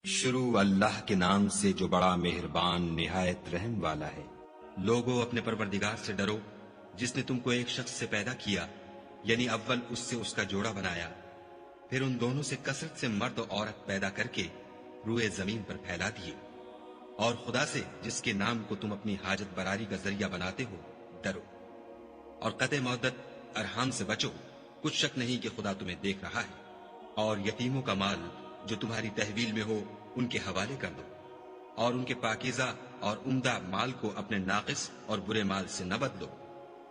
شروع اللہ کے نام سے جو بڑا مہربان نہایت رحم والا ہے۔ لوگو اپنے پروردگار سے ڈرو جس نے تم کو ایک شخص سے پیدا کیا، یعنی اول اس سے اس کا جوڑا بنایا، پھر ان دونوں سے کثرت سے مرد و عورت پیدا کر کے روئے زمین پر پھیلا دیے، اور خدا سے جس کے نام کو تم اپنی حاجت براری کا ذریعہ بناتے ہو ڈرو، اور قطع مودت ارحام سے بچو، کچھ شک نہیں کہ خدا تمہیں دیکھ رہا ہے۔ اور یتیموں کا مال جو تمہاری تحویل میں ہو ان کے حوالے کر دو، اور ان کے پاکیزہ اور عمدہ مال کو اپنے ناقص اور برے مال سے نہ بدلو،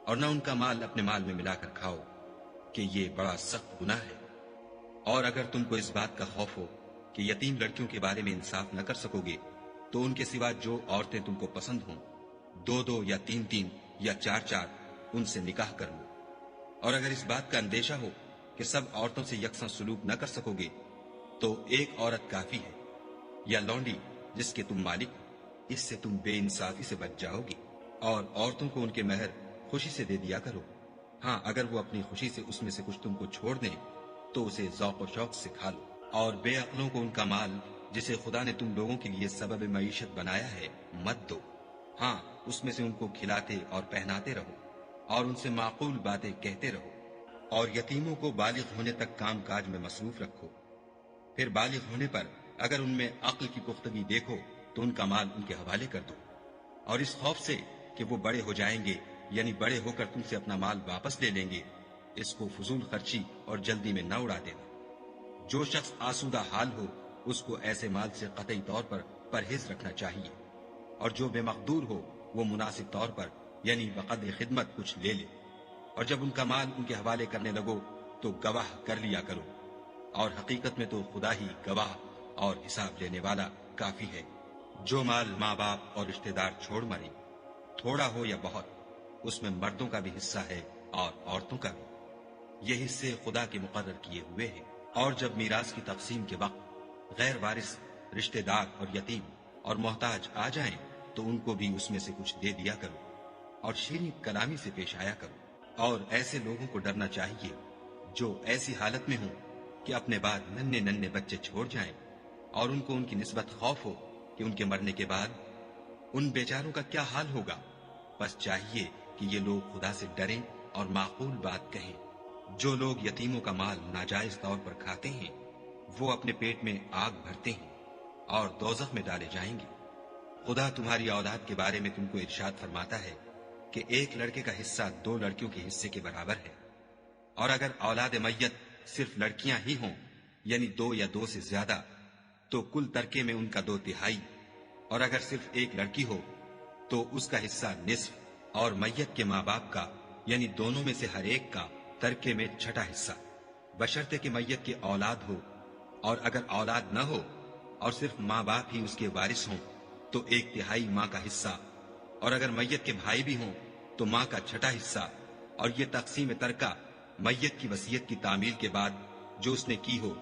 اور نہ ان کا مال اپنے مال میں ملا کر کھاؤ کہ یہ بڑا سخت گناہ ہے۔ اور اگر تم کو اس بات کا خوف ہو کہ یتیم لڑکیوں کے بارے میں انصاف نہ کر سکو گے تو ان کے سوا جو عورتیں تم کو پسند ہوں، دو دو یا تین تین یا چار چار ان سے نکاح کر لو۔ اور اگر اس بات کا اندیشہ ہو کہ سب عورتوں سے یکساں سلوک نہ کر سکو گے تو ایک عورت کافی ہے، یا لونڈی جس کے تم مالک ہو، اس سے تم بے انصافی سے بچ جاؤ گے۔ اور عورتوں کو ان کے مہر خوشی سے دے دیا کرو، ہاں اگر وہ اپنی خوشی سے اس میں سے کچھ تم کو چھوڑ دیں تو اسے ذوق و شوق سے کھا لو۔ اور بے عقلوں کو ان کا مال جسے خدا نے تم لوگوں کے لیے سبب معیشت بنایا ہے مت دو، ہاں اس میں سے ان کو کھلاتے اور پہناتے رہو، اور ان سے معقول باتیں کہتے رہو۔ اور یتیموں کو بالغ ہونے تک کام کاج میں مصروف رکھو، پھر بالغ ہونے پر اگر ان میں عقل کی پختگی دیکھو تو ان کا مال ان کے حوالے کر دو، اور اس خوف سے کہ وہ بڑے ہو جائیں گے، یعنی بڑے ہو کر تم سے اپنا مال واپس لے لیں گے، اس کو فضول خرچی اور جلدی میں نہ اڑا دینا۔ جو شخص آسودہ حال ہو اس کو ایسے مال سے قطعی طور پر پرہیز رکھنا چاہیے، اور جو بے مقدور ہو وہ مناسب طور پر یعنی بقدر خدمت کچھ لے لے۔ اور جب ان کا مال ان کے حوالے کرنے لگو تو گواہ کر لیا کرو، اور حقیقت میں تو خدا ہی گواہ اور حساب لینے والا کافی ہے۔ جو مال ماں باپ اور رشتہ دار چھوڑ مرے، تھوڑا ہو یا بہت، اس میں مردوں کا بھی حصہ ہے اور عورتوں کا بھی، یہ حصے خدا کے مقرر کیے ہوئے ہیں۔ اور جب میراث کی تقسیم کے وقت غیر وارث رشتہ دار اور یتیم اور محتاج آ جائیں تو ان کو بھی اس میں سے کچھ دے دیا کرو، اور شیریں کلامی سے پیش آیا کرو۔ اور ایسے لوگوں کو ڈرنا چاہیے جو ایسی حالت میں ہوں کہ اپنے بعد ننھے ننھے بچے چھوڑ جائیں، اور ان کو ان کی نسبت خوف ہو کہ ان کے مرنے کے بعد ان بیچاروں کا کیا حال ہوگا۔ بس چاہیے کہ یہ لوگ خدا سے ڈریں اور معقول بات کہیں۔ جو لوگ یتیموں کا مال ناجائز طور پر کھاتے ہیں وہ اپنے پیٹ میں آگ بھرتے ہیں اور دوزخ میں ڈالے جائیں گے۔ خدا تمہاری اولاد کے بارے میں تم کو ارشاد فرماتا ہے کہ ایک لڑکے کا حصہ دو لڑکیوں کے حصے کے برابر ہے، اور اگر اولاد میت صرف لڑکیاں ہی ہوں یعنی دو یا دو سے زیادہ تو کل ترکے میں ان کا 2/3، اور اگر صرف ایک لڑکی ہو تو اس کا حصہ نصف، اور میت کے ماں باپ کا یعنی دونوں میں سے ہر ایک کا ترکے میں 6واں حصہ، بشرطے کہ میت کے اولاد ہو۔ اور اگر اولاد نہ ہو اور صرف ماں باپ ہی اس کے وارث ہوں تو 1/3 ماں کا حصہ، اور اگر میت کے بھائی بھی ہوں تو ماں کا 6واں حصہ۔ اور یہ تقسیم ترکہ میت کی وصیت کی تعمیل کے بعد جو اس نے کی ہو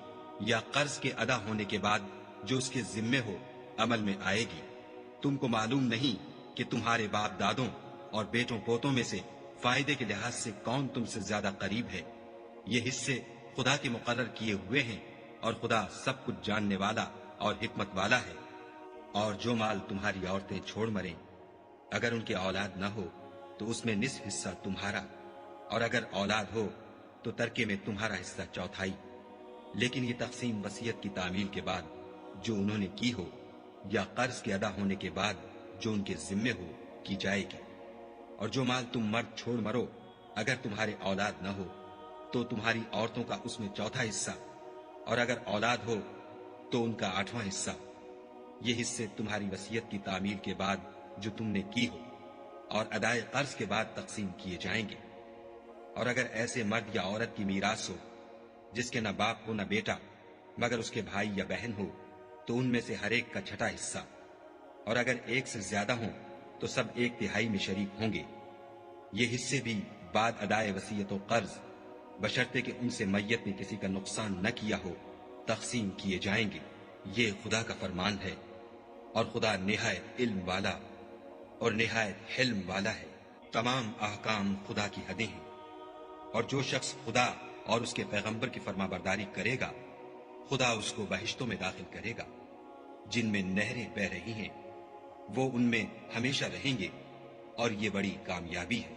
یا قرض کے ادا ہونے کے بعد جو اس کے ذمے ہو عمل میں آئے گی۔ تم کو معلوم نہیں کہ تمہارے باپ دادوں اور بیٹوں پوتوں میں سے فائدے کے لحاظ سے کون تم سے زیادہ قریب ہے؟ یہ حصے خدا کے مقرر کیے ہوئے ہیں، اور خدا سب کچھ جاننے والا اور حکمت والا ہے۔ اور جو مال تمہاری عورتیں چھوڑ مریں اگر ان کے اولاد نہ ہو تو اس میں نصف حصہ تمہارا، اور اگر اولاد ہو تو ترکے میں تمہارا حصہ 1/4۔ لیکن یہ تقسیم وصیت کی تعمیل کے بعد جو انہوں نے کی ہو یا قرض کے ادا ہونے کے بعد جو ان کے ذمے ہو کی جائے گی۔ اور جو مال تم مرد چھوڑ مرو اگر تمہارے اولاد نہ ہو تو تمہاری عورتوں کا اس میں 1/4 حصہ، اور اگر اولاد ہو تو ان کا 8واں حصہ۔ یہ حصے تمہاری وصیت کی تعمیل کے بعد جو تم نے کی ہو اور ادائے قرض کے بعد تقسیم کیے جائیں گے۔ اور اگر ایسے مرد یا عورت کی میراث ہو جس کے نہ باپ ہو نہ بیٹا مگر اس کے بھائی یا بہن ہو تو ان میں سے ہر ایک کا 6واں حصہ، اور اگر ایک سے زیادہ ہوں تو سب 1/3 میں شریک ہوں گے۔ یہ حصے بھی بعد ادائے وصیت و قرض بشرطے کہ ان سے میت نے کسی کا نقصان نہ کیا ہو تقسیم کیے جائیں گے۔ یہ خدا کا فرمان ہے، اور خدا نہایت علم والا اور نہایت حلم والا ہے۔ تمام احکام خدا کی حدیں ہیں، اور جو شخص خدا اور اس کے پیغمبر کی فرما برداری کرے گا خدا اس کو بہشتوں میں داخل کرے گا، جن میں نہریں بہ رہی ہیں، وہ ان میں ہمیشہ رہیں گے، اور یہ بڑی کامیابی ہے۔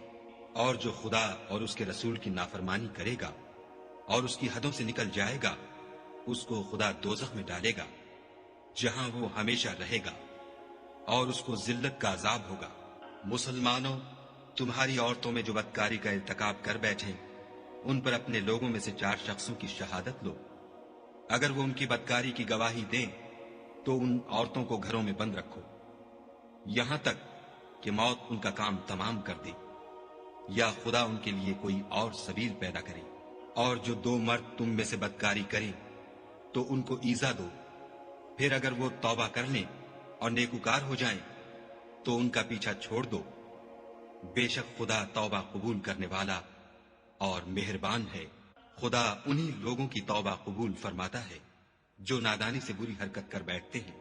اور جو خدا اور اس کے رسول کی نافرمانی کرے گا اور اس کی حدوں سے نکل جائے گا، اس کو خدا دوزخ میں ڈالے گا، جہاں وہ ہمیشہ رہے گا، اور اس کو ذلت کا عذاب ہوگا۔ مسلمانوں، تمہاری عورتوں میں جو بدکاری کا ارتکاب کر بیٹھیں، ان پر اپنے لوگوں میں سے 4 شخصوں کی شہادت لو۔ اگر وہ ان کی بدکاری کی گواہی دیں تو ان عورتوں کو گھروں میں بند رکھو، یہاں تک کہ موت ان کا کام تمام کر دے، یا خدا ان کے لیے کوئی اور سبیل پیدا کرے۔ اور جو 2 مرد تم میں سے بدکاری کریں تو ان کو ایذا دو، پھر اگر وہ توبہ کر لیں اور نیکوکار ہو جائیں تو ان کا پیچھا چھوڑ دو، بے شک خدا توبہ قبول کرنے والا اور مہربان ہے۔ خدا انہی لوگوں کی توبہ قبول فرماتا ہے جو نادانی سے بری حرکت کر بیٹھتے ہیں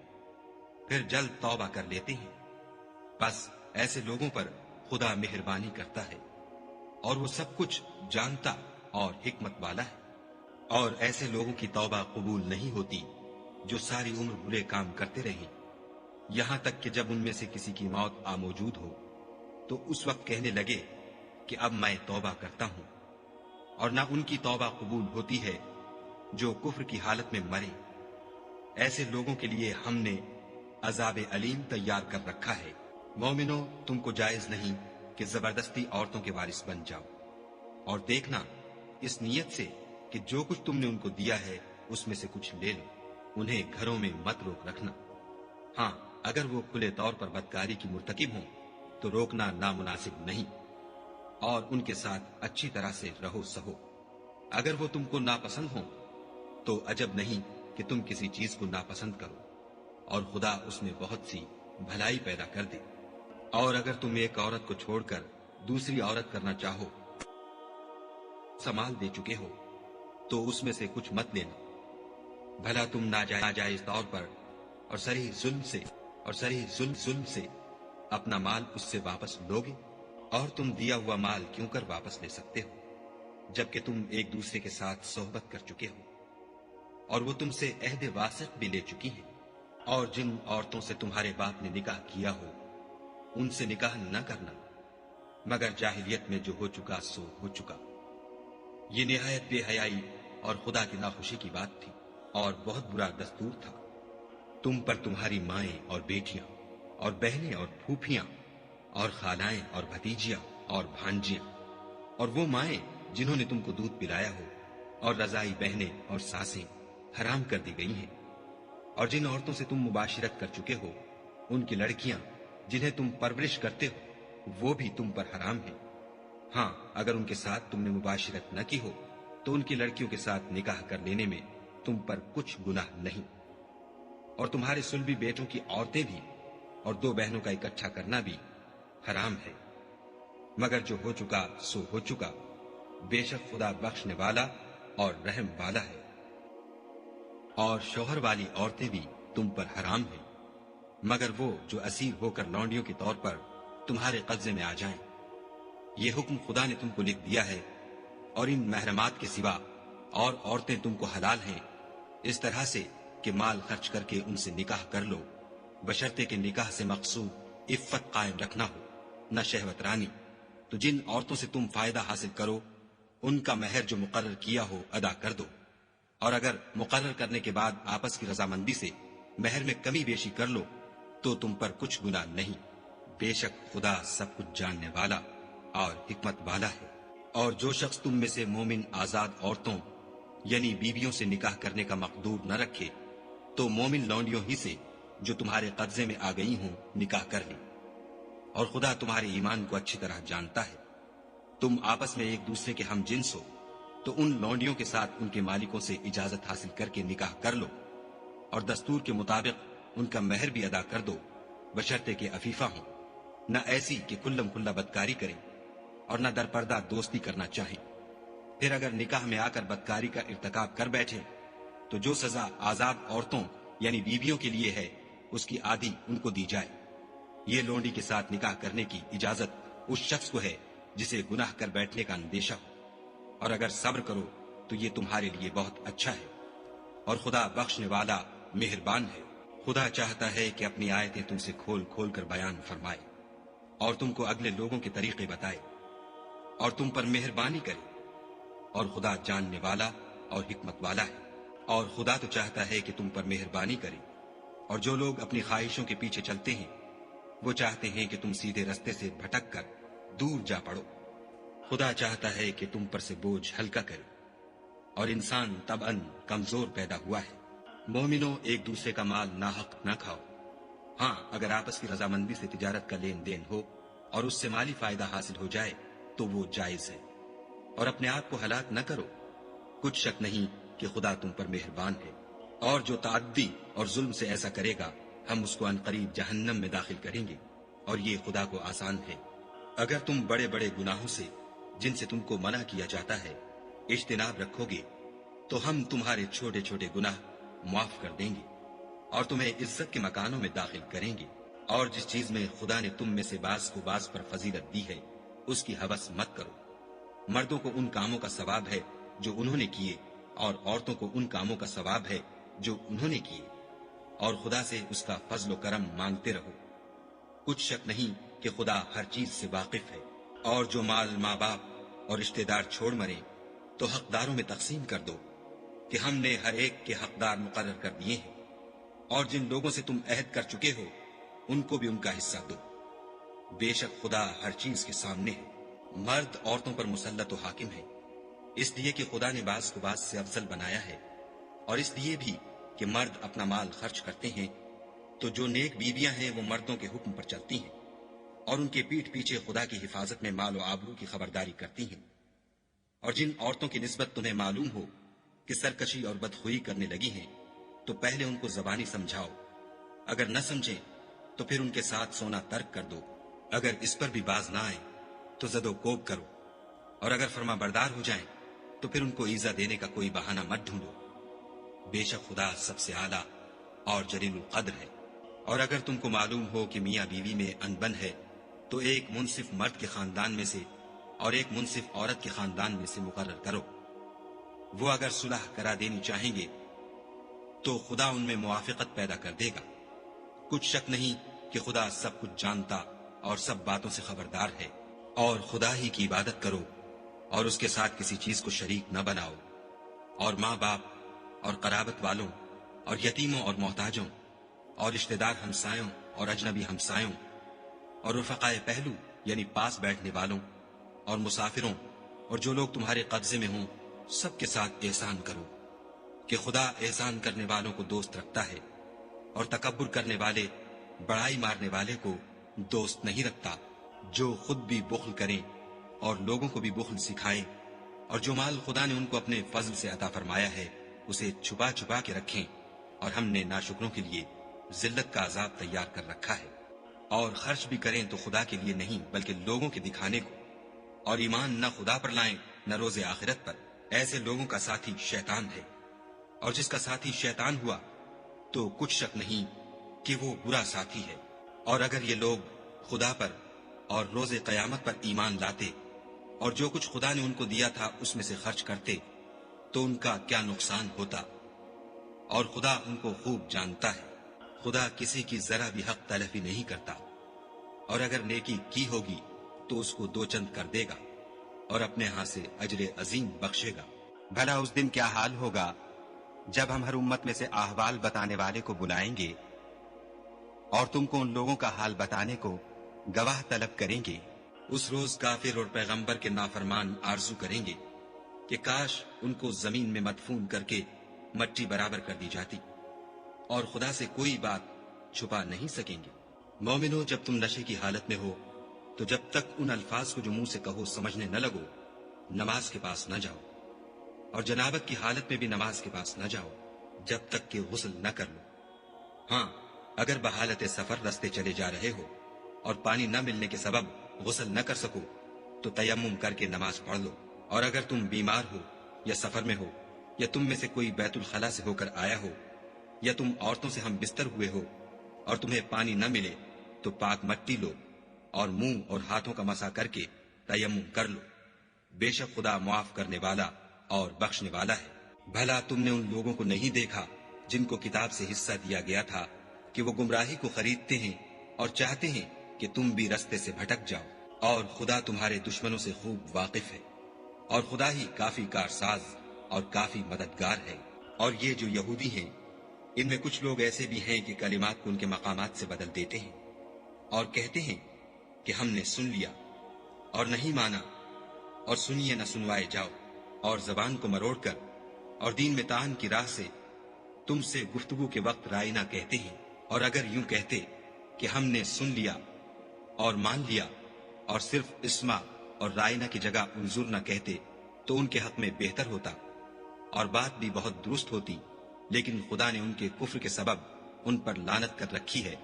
پھر جلد توبہ کر لیتے ہیں، بس ایسے لوگوں پر خدا مہربانی کرتا ہے، اور وہ سب کچھ جانتا اور حکمت والا ہے۔ اور ایسے لوگوں کی توبہ قبول نہیں ہوتی جو ساری عمر برے کام کرتے رہیں، یہاں تک کہ جب ان میں سے کسی کی موت آ موجود ہو تو اس وقت کہنے لگے کہ اب میں توبہ کرتا ہوں۔ اور نہ ان کی توبہ قبول ہوتی ہے جو کفر کی حالت میں مرے۔ ایسے لوگوں کے لیے ہم نے عذاب علیم تیار کر رکھا ہے۔ مومنوں، تم کو جائز نہیں کہ زبردستی عورتوں کے وارث بن جاؤ، اور دیکھنا اس نیت سے کہ جو کچھ تم نے ان کو دیا ہے اس میں سے کچھ لے لو، انہیں گھروں میں مت روک رکھنا۔ ہاں، اگر وہ کھلے طور پر بدکاری کی مرتکب ہوں تو روکنا نامناسب نہیں، اور ان کے ساتھ اچھی طرح سے رہو سہو۔ اگر وہ تم کو ناپسند ہوں تو عجب نہیں کہ تم کسی چیز کو ناپسند کرو، اور خدا اس میں بہت سی بھلائی پیدا کر دے۔ اور اگر تم ایک عورت کو چھوڑ کر دوسری عورت کرنا چاہو، سمال دے چکے ہو تو اس میں سے کچھ مت لینا، بھلا تم ناجائز طور پر اور صریح ظلم سے اپنا مال اس سے واپس لوگے؟ اور تم دیا ہوا مال کیوں کر واپس لے سکتے ہو جبکہ تم ایک دوسرے کے ساتھ صحبت کر چکے ہو، اور وہ تم سے عہد واسق بھی لے چکی ہیں۔ اور جن عورتوں سے تمہارے باپ نے نکاح کیا ہو ان سے نکاح نہ کرنا، مگر جاہلیت میں جو ہو چکا سو ہو چکا۔ یہ نہایت بے حیائی اور خدا کی ناخوشی کی بات تھی، اور بہت برا دستور تھا۔ تم پر تمہاری مائیں اور بیٹیاں اور بہنیں اور پھوپھیاں اور خالائیں اور بھتیجیاں اور بھانجیاں، اور وہ مائیں جنہوں نے تم کو دودھ پلایا ہو، اور رضائی بہنیں اور ساسیں حرام کر دی گئی ہیں۔ اور جن عورتوں سے تم مباشرت کر چکے ہو ان کی لڑکیاں جنہیں تم پرورش کرتے ہو وہ بھی تم پر حرام ہیں۔ ہاں، اگر ان کے ساتھ تم نے مباشرت نہ کی ہو تو ان کی لڑکیوں کے ساتھ نکاح کر لینے میں تم پر کچھ گناہ نہیں۔ اور تمہارے صلبی بیٹوں کی عورتیں بھی اور 2 بہنوں کا اکٹھا کرنا بھی حرام ہے، مگر جو ہو چکا سو ہو چکا، بے شک خدا بخشنے والا اور رحم والا ہے۔ اور شوہر والی عورتیں بھی تم پر حرام ہیں، مگر وہ جو اسیر ہو کر لونڈیوں کے طور پر تمہارے قبضے میں آ جائیں۔ یہ حکم خدا نے تم کو لکھ دیا ہے، اور ان محرمات کے سوا اور عورتیں تم کو حلال ہیں، اس طرح سے کہ مال خرچ کر کے ان سے نکاح کر لو، بشرطے کہ نکاح سے مقصود عفت قائم رکھنا ہو، نہ شہوت رانی۔ تو جن عورتوں سے تم فائدہ حاصل کرو ان کا مہر جو مقرر کیا ہو ادا کر دو، اور اگر مقرر کرنے کے بعد آپس کی رضامندی سے مہر میں کمی بیشی کر لو تو تم پر کچھ گناہ نہیں، بے شک خدا سب کچھ جاننے والا اور حکمت والا ہے۔ اور جو شخص تم میں سے مومن آزاد عورتوں یعنی بیویوں سے نکاح کرنے کا مقدور نہ رکھے تو مومن لونڈیوں ہی سے جو تمہارے قبضے میں آ گئی ہوں نکاح کر لیں، اور خدا تمہارے ایمان کو اچھی طرح جانتا ہے۔ تم آپس میں ایک دوسرے کے ہم جنس ہو تو ان لونڈیوں کے ساتھ ان کے مالکوں سے اجازت حاصل کر کے نکاح کر لو، اور دستور کے مطابق ان کا مہر بھی ادا کر دو، بشرطے کہ عفیفہ ہوں، نہ ایسی کہ کھلم کھلا بدکاری کریں اور نہ در پردہ دوستی کرنا چاہیں۔ پھر اگر نکاح میں آ کر بدکاری کا ارتکاب کر بیٹھے تو جو سزا آزاد عورتوں یعنی بیویوں کے لیے ہے اس کی آدھی ان کو دی جائے۔ یہ لونڈی کے ساتھ نکاح کرنے کی اجازت اس شخص کو ہے جسے گناہ کر بیٹھنے کا اندیشہ ہو، اور اگر صبر کرو تو یہ تمہارے لیے بہت اچھا ہے، اور خدا بخشنے والا مہربان ہے۔ خدا چاہتا ہے کہ اپنی آیتیں تم سے کھول کھول کر بیان فرمائے اور تم کو اگلے لوگوں کے طریقے بتائے اور تم پر مہربانی کرے، اور خدا جاننے والا اور حکمت والا ہے۔ اور خدا تو چاہتا ہے کہ تم پر مہربانی کرے، اور جو لوگ اپنی خواہشوں کے پیچھے چلتے ہیں وہ چاہتے ہیں کہ تم سیدھے رستے سے بھٹک کر دور جا پڑو۔ خدا چاہتا ہے کہ تم پر سے بوجھ ہلکا کرے، اور انسان طبعاً کمزور پیدا ہوا ہے۔ مومنوں، ایک دوسرے کا مال ناحق نہ کھاؤ۔ ہاں، اگر آپس کی رضامندی سے تجارت کا لین دین ہو اور اس سے مالی فائدہ حاصل ہو جائے تو وہ جائز ہے، اور اپنے آپ کو ہلاک نہ کرو۔ کچھ شک نہیں کہ خدا تم پر مہربان ہے، اور جو تعدی اور ظلم سے ایسا کرے گا ہم اس کو عنقریب جہنم میں داخل کریں گے، اور یہ خدا کو آسان ہے۔ اگر تم بڑے بڑے گناہوں سے جن سے تم کو منع کیا جاتا ہے اجتناب رکھو گے تو ہم تمہارے چھوٹے چھوٹے گناہ معاف کر دیں گے اور تمہیں عزت کے مکانوں میں داخل کریں گے۔ اور جس چیز میں خدا نے تم میں سے بعض کو بعض پر فضیلت دی ہے اس کی ہوس مت کرو۔ مردوں کو ان کاموں کا ثواب ہے جو انہوں نے کیے، اور عورتوں کو ان کاموں کا ثواب ہے جو انہوں نے کیے، اور خدا سے اس کا فضل و کرم مانگتے رہو۔ کچھ شک نہیں کہ خدا ہر چیز سے واقف ہے۔ اور جو مال ماں باپ اور رشتہ دار چھوڑ مرے تو حقداروں میں تقسیم کر دو کہ ہم نے ہر ایک کے حقدار مقرر کر دیے ہیں، اور جن لوگوں سے تم عہد کر چکے ہو ان کو بھی ان کا حصہ دو۔ بے شک خدا ہر چیز کے سامنے ہے۔ مرد عورتوں پر مسلط و حاکم ہے، اس لیے کہ خدا نے بعض کو بعض سے افضل بنایا ہے، اور اس لیے بھی کہ مرد اپنا مال خرچ کرتے ہیں تو جو نیک بیویاں ہیں وہ مردوں کے حکم پر چلتی ہیں اور ان کے پیٹھ پیچھے خدا کی حفاظت میں مال و آبرو کی خبرداری کرتی ہیں۔ اور جن عورتوں کی نسبت تمہیں معلوم ہو کہ سرکشی اور بدخوئی کرنے لگی ہیں تو پہلے ان کو زبانی سمجھاؤ، اگر نہ سمجھیں تو پھر ان کے ساتھ سونا ترک کر دو۔ اگر اس پر بھی باز نہ آئے تو زد و کوب کرو، اور اگر فرما بردار ہو جائیں تو پھر ان کو ایزا دینے کا کوئی بہانہ مت ڈھونڈو۔ بے شک خدا سب سے اعلیٰ اور جلیل القدر ہے۔ اور اگر تم کو معلوم ہو کہ میاں بیوی میں انبن ہے تو ایک منصف مرد کے خاندان میں سے اور ایک منصف عورت کے خاندان میں سے مقرر کرو۔ وہ اگر صلح کرا دینی چاہیں گے تو خدا ان میں موافقت پیدا کر دے گا۔ کچھ شک نہیں کہ خدا سب کچھ جانتا اور سب باتوں سے خبردار ہے۔ اور خدا ہی کی عبادت کرو اور اس کے ساتھ کسی چیز کو شریک نہ بناؤ، اور ماں باپ اور قرابت والوں اور یتیموں اور محتاجوں اور رشتہ دار ہمسایوں اور اجنبی ہمسایوں اور رفقائے پہلو یعنی پاس بیٹھنے والوں اور مسافروں اور جو لوگ تمہارے قبضے میں ہوں سب کے ساتھ احسان کرو، کہ خدا احسان کرنے والوں کو دوست رکھتا ہے اور تکبر کرنے والے بڑائی مارنے والے کو دوست نہیں رکھتا۔ جو خود بھی بخل کریں اور لوگوں کو بھی بخل سکھائیں، اور جو مال خدا نے ان کو اپنے فضل سے عطا فرمایا ہے اسے چھپا چھپا کے رکھیں، اور ہم نے ناشکروں کے لیے ذلت کا عذاب تیار کر رکھا ہے۔ اور خرچ بھی کریں تو خدا کے لیے نہیں بلکہ لوگوں کے دکھانے کو، اور ایمان نہ خدا پر لائیں نہ روز آخرت پر۔ ایسے لوگوں کا ساتھی شیطان ہے، اور جس کا ساتھی شیطان ہوا تو کچھ شک نہیں کہ وہ برا ساتھی ہے۔ اور اگر یہ لوگ خدا پر اور روز قیامت پر ایمان لاتے اور جو کچھ خدا نے ان کو دیا تھا اس میں سے خرچ کرتے تو ان کا کیا نقصان ہوتا، اور خدا ان کو خوب جانتا ہے۔ خدا کسی کی ذرا بھی حق تلفی نہیں کرتا، اور اگر نیکی کی ہوگی تو اس کو 2 چند کر دے گا اور اپنے ہاں سے اجر عظیم بخشے گا۔ بھلا اس دن کیا حال ہوگا جب ہم ہر امت میں سے احوال بتانے والے کو بلائیں گے اور تم کو ان لوگوں کا حال بتانے کو گواہ طلب کریں گے۔ اس روز کافر اور پیغمبر کے نافرمان آرزو کریں گے کہ کاش ان کو زمین میں مدفون کر کے مٹی برابر کر دی جاتی، اور خدا سے کوئی بات چھپا نہیں سکیں گے۔ مومنو، جب تم نشے کی حالت میں ہو تو جب تک ان الفاظ کو جو منہ سے کہو سمجھنے نہ لگو نماز کے پاس نہ جاؤ، اور جنابت کی حالت میں بھی نماز کے پاس نہ جاؤ جب تک کہ غسل نہ کر لو۔ ہاں، اگر بحالت سفر رستے چلے جا رہے ہو اور پانی نہ ملنے کے سبب غسل نہ کر سکو تو تیمم کر کے نماز پڑھ لو۔ اور اگر تم بیمار ہو یا سفر میں ہو یا تم میں سے کوئی بیت الخلا سے ہو کر آیا ہو یا تم عورتوں سے ہم بستر ہوئے ہو اور تمہیں پانی نہ ملے تو پاک مٹی لو اور منہ اور ہاتھوں کا مسح کر کے تیمم کر لو۔ بے شک خدا معاف کرنے والا اور بخشنے والا ہے۔ بھلا تم نے ان لوگوں کو نہیں دیکھا جن کو کتاب سے حصہ دیا گیا تھا کہ وہ گمراہی کو خریدتے ہیں اور چاہتے ہیں کہ تم بھی رستے سے بھٹک جاؤ، اور خدا تمہارے دشمنوں سے خوب واقف ہے، اور خدا ہی کافی کارساز اور کافی مددگار ہے۔ اور یہ جو یہودی ہیں، ان میں کچھ لوگ ایسے بھی ہیں کہ کلمات کو ان کے مقامات سے بدل دیتے ہیں اور کہتے ہیں کہ ہم نے سن لیا اور نہیں مانا، اور سنیے نہ سنوائے جاؤ، اور زبان کو مروڑ کر اور دین میں تان کی راہ سے تم سے گفتگو کے وقت رائنا کہتے ہیں۔ اور اگر یوں کہتے کہ ہم نے سن لیا اور مان لیا، اور صرف اسما اور رائنا کی جگہ انظر نہ کہتے، تو ان کے حق میں بہتر ہوتا اور بات بھی بہت درست ہوتی، لیکن خدا نے ان کے کفر کے سبب ان پر لعنت کر رکھی ہے،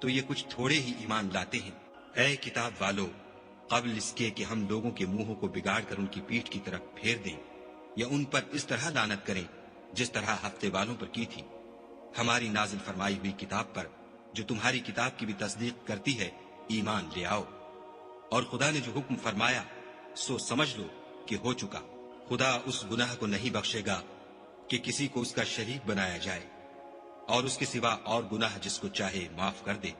تو یہ کچھ تھوڑے ہی ایمان لاتے ہیں۔ اے کتاب والو، قبل اس کے کہ ہم لوگوں کے منہوں کو بگاڑ کر ان کی پیٹھ کی طرف پھیر دیں یا ان پر اس طرح لعنت کریں جس طرح ہفتے والوں پر کی تھی، ہماری نازل فرمائی ہوئی کتاب پر جو تمہاری کتاب کی بھی تصدیق کرتی ہے ایمان لے آؤ۔ اور خدا نے جو حکم فرمایا سو سمجھ لو کہ ہو چکا۔ خدا اس گناہ کو نہیں بخشے گا کہ کسی کو اس کا شریک بنایا جائے، اور اس کے سوا اور گناہ جس کو چاہے معاف کر دے،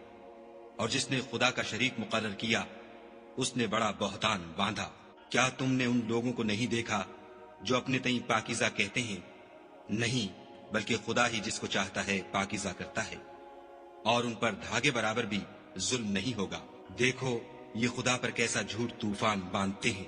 اور جس نے خدا کا شریک مقرر کیا اس نے بڑا بہتان باندھا۔ کیا تم نے ان لوگوں کو نہیں دیکھا جو اپنے تئیں پاکیزہ کہتے ہیں؟ نہیں، بلکہ خدا ہی جس کو چاہتا ہے پاکیزہ کرتا ہے، اور ان پر دھاگے برابر بھی ظلم نہیں ہوگا۔ دیکھو یہ خدا پر کیسا جھوٹ طوفان باندھتے ہیں،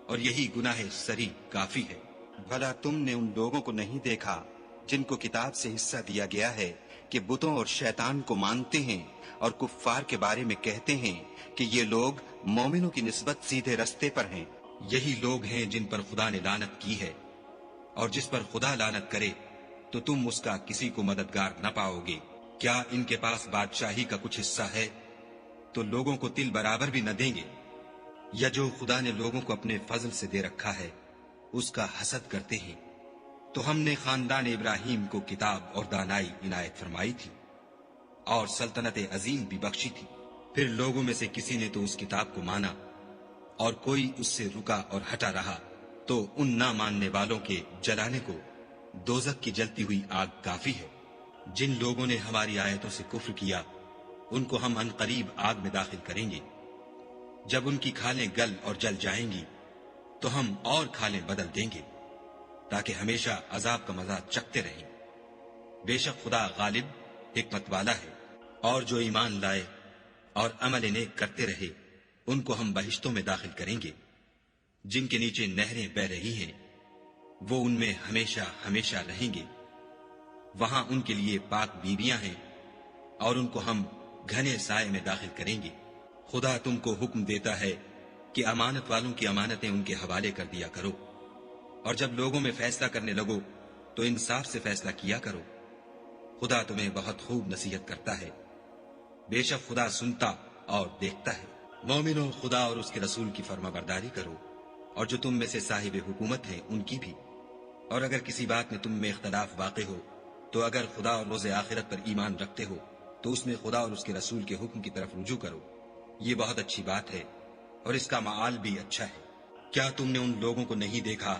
اور یہی گناہ سری کافی ہے۔ بھلا تم نے ان لوگوں کو نہیں دیکھا جن کو کتاب سے حصہ دیا گیا ہے کہ بتوں اور شیطان کو مانتے ہیں اور کفار کے بارے میں کہتے ہیں کہ یہ لوگ مومنوں کی نسبت سیدھے رستے پر ہیں؟ یہی لوگ ہیں جن پر خدا نے لعنت کی ہے، اور جس پر خدا لعنت کرے تو تم اس کا کسی کو مددگار نہ پاؤ گے۔ کیا ان کے پاس بادشاہی کا کچھ حصہ ہے تو لوگوں کو تل برابر بھی نہ دیں گے؟ یا جو خدا نے لوگوں کو اپنے فضل سے دے رکھا ہے اس کا حسد کرتے ہیں؟ تو ہم نے خاندان ابراہیم کو کتاب اور دانائی عنایت فرمائی تھی اور سلطنت عظیم بھی بخشی تھی۔ پھر لوگوں میں سے کسی نے تو اس کتاب کو مانا اور کوئی اس سے رکا اور ہٹا رہا، تو ان نہ ماننے والوں کے جلانے کو دوزخ کی جلتی ہوئی آگ کافی ہے۔ جن لوگوں نے ہماری آیتوں سے کفر کیا ان کو ہم عنقریب آگ میں داخل کریں گے، جب ان کی کھالیں گل اور جل جائیں گی تو ہم اور کھالیں بدل دیں گے تاکہ ہمیشہ عذاب کا مزہ چکھتے رہیں۔ بے شک خدا غالب حکمت والا ہے۔ اور جو ایمان لائے اور عمل نیک کرتے رہے ان کو ہم بہشتوں میں داخل کریں گے جن کے نیچے نہریں بہ رہی ہیں، وہ ان میں ہمیشہ ہمیشہ رہیں گے۔ وہاں ان کے لیے پاک بیویاں ہیں اور ان کو ہم گھنے سائے میں داخل کریں گے۔ خدا تم کو حکم دیتا ہے کہ امانت والوں کی امانتیں ان کے حوالے کر دیا کرو، اور جب لوگوں میں فیصلہ کرنے لگو تو انصاف سے فیصلہ کیا کرو۔ خدا تمہیں بہت خوب نصیحت کرتا ہے، بے شک خدا سنتا اور دیکھتا ہے۔ مومنو، خدا اور اس کے رسول کی فرما برداری کرو، اور جو تم میں سے صاحب حکومت ہیں ان کی بھی۔ اور اگر کسی بات میں تم میں اختلاف واقع ہو تو اگر خدا اور روز آخرت پر ایمان رکھتے ہو تو اس میں خدا اور اس کے رسول کے حکم کی طرف رجوع کرو، یہ بہت اچھی بات ہے اور اس کا معال بھی اچھا ہے۔ کیا تم نے ان لوگوں کو نہیں دیکھا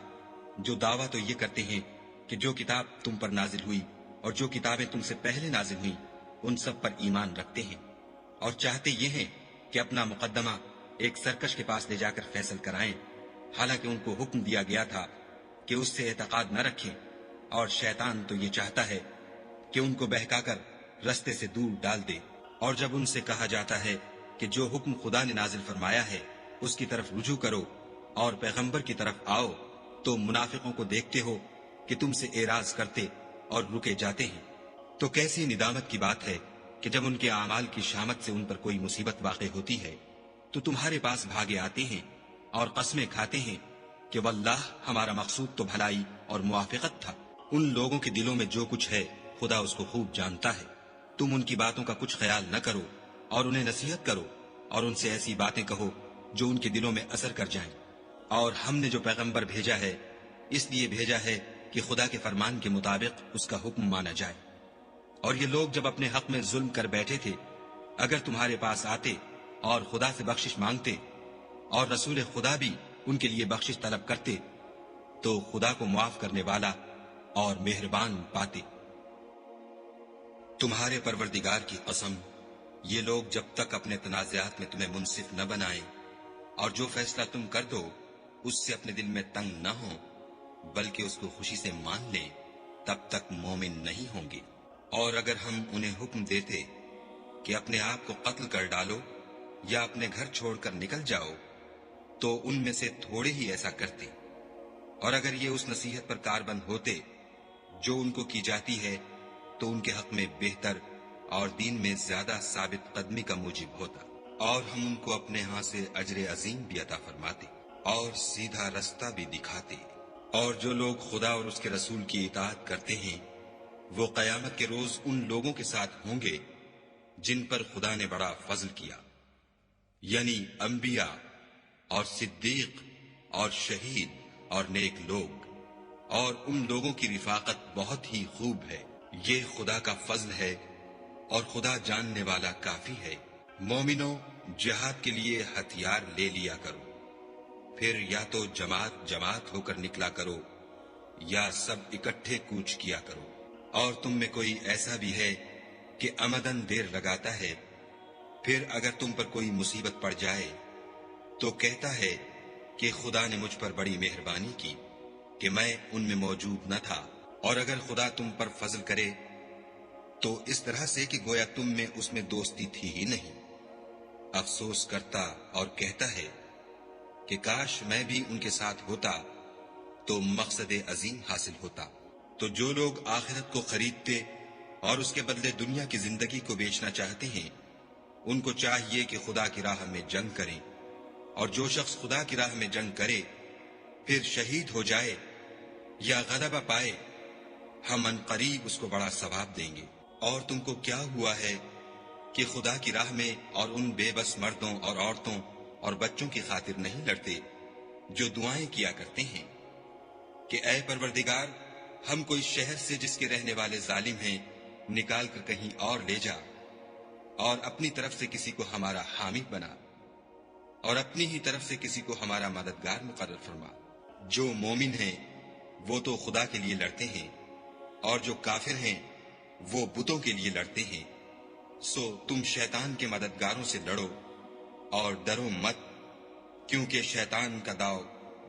جو دعویٰ تو یہ کرتے ہیں کہ جو کتاب تم پر نازل ہوئی اور جو کتابیں تم سے پہلے نازل ہوئیں ان سب پر ایمان رکھتے ہیں، اور چاہتے یہ ہیں کہ اپنا مقدمہ ایک سرکش کے پاس لے جا کر فیصل کرائیں، حالانکہ ان کو حکم دیا گیا تھا کہ اس سے اعتقاد نہ رکھیں، اور شیطان تو یہ چاہتا ہے کہ ان کو بہکا کر رستے سے دور ڈال دے۔ اور جب ان سے کہا جاتا ہے کہ جو حکم خدا نے نازل فرمایا ہے اس کی طرف رجوع کرو اور پیغمبر کی طرف آؤ، تو منافقوں کو دیکھتے ہو کہ تم سے اعراض کرتے اور رکے جاتے ہیں۔ تو کیسی ندامت کی بات ہے کہ جب ان کے اعمال کی شامت سے ان پر کوئی مصیبت واقع ہوتی ہے تو تمہارے پاس بھاگے آتے ہیں اور قسمیں کھاتے ہیں کہ واللہ ہمارا مقصود تو بھلائی اور موافقت تھا۔ ان لوگوں کے دلوں میں جو کچھ ہے خدا اس کو خوب جانتا ہے۔ تم ان کی باتوں کا کچھ خیال نہ کرو اور انہیں نصیحت کرو، اور ان سے ایسی باتیں کہو جو ان کے دلوں میں اثر کر جائیں۔ اور ہم نے جو پیغمبر بھیجا ہے اس لیے بھیجا ہے کہ خدا کے فرمان کے مطابق اس کا حکم مانا جائے۔ اور یہ لوگ جب اپنے حق میں ظلم کر بیٹھے تھے اگر تمہارے پاس آتے اور خدا سے بخشش مانگتے اور رسول خدا بھی ان کے لیے بخشش طلب کرتے تو خدا کو معاف کرنے والا اور مہربان پاتے۔ تمہارے پروردگار کی قسم، یہ لوگ جب تک اپنے تنازعات میں تمہیں منصف نہ بنائیں اور جو فیصلہ تم کر دو اس سے اپنے دل میں تنگ نہ ہوں بلکہ اس کو خوشی سے مان لیں، تب تک مومن نہیں ہوں گے۔ اور اگر ہم انہیں حکم دیتے کہ اپنے آپ کو قتل کر ڈالو یا اپنے گھر چھوڑ کر نکل جاؤ تو ان میں سے تھوڑے ہی ایسا کرتے، اور اگر یہ اس نصیحت پر کاربند ہوتے جو ان کو کی جاتی ہے تو ان کے حق میں بہتر اور دین میں زیادہ ثابت قدمی کا موجب ہوتا، اور ہم ان کو اپنے ہاں سے اجر عظیم بھی عطا فرماتے اور سیدھا رستہ بھی دکھاتے۔ اور جو لوگ خدا اور اس کے رسول کی اطاعت کرتے ہیں وہ قیامت کے روز ان لوگوں کے ساتھ ہوں گے جن پر خدا نے بڑا فضل کیا، یعنی انبیاء اور صدیق اور شہید اور نیک لوگ، اور ان لوگوں کی رفاقت بہت ہی خوب ہے۔ یہ خدا کا فضل ہے اور خدا جاننے والا کافی ہے۔ مومنوں، جہاد کے لیے ہتھیار لے لیا کرو، پھر یا تو جماعت جماعت ہو کر نکلا کرو یا سب اکٹھے کوچ کیا کرو۔ اور تم میں کوئی ایسا بھی ہے کہ عمدن دیر لگاتا ہے، پھر اگر تم پر کوئی مصیبت پڑ جائے تو کہتا ہے کہ خدا نے مجھ پر بڑی مہربانی کی کہ میں ان میں موجود نہ تھا، اور اگر خدا تم پر فضل کرے تو اس طرح سے کہ گویا تم میں اس میں دوستی تھی ہی نہیں۔ افسوس کرتا اور کہتا ہے کہ کاش میں بھی ان کے ساتھ ہوتا تو مقصد عظیم حاصل ہوتا۔ تو جو لوگ آخرت کو خریدتے اور اس کے بدلے دنیا کی زندگی کو بیچنا چاہتے ہیں ان کو چاہیے کہ خدا کی راہ میں جنگ کریں، اور جو شخص خدا کی راہ میں جنگ کرے پھر شہید ہو جائے یا غلبہ پائے ہم ان قریب اس کو بڑا ثواب دیں گے۔ اور تم کو کیا ہوا ہے کہ خدا کی راہ میں اور ان بے بس مردوں اور عورتوں اور بچوں کی خاطر نہیں لڑتے جو دعائیں کیا کرتے ہیں کہ اے پروردگار، ہم کوئی شہر سے جس کے رہنے والے ظالم ہیں نکال کر کہیں اور لے جا، اور اپنی طرف سے کسی کو ہمارا حامی بنا، اور اپنی ہی طرف سے کسی کو ہمارا مددگار مقرر فرما۔ جو مومن ہیں وہ تو خدا کے لیے لڑتے ہیں، اور جو کافر ہیں وہ بتوں کے لیے لڑتے ہیں۔ سو تم شیطان کے مددگاروں سے لڑو اور ڈرو مت، کیونکہ شیطان کا داؤ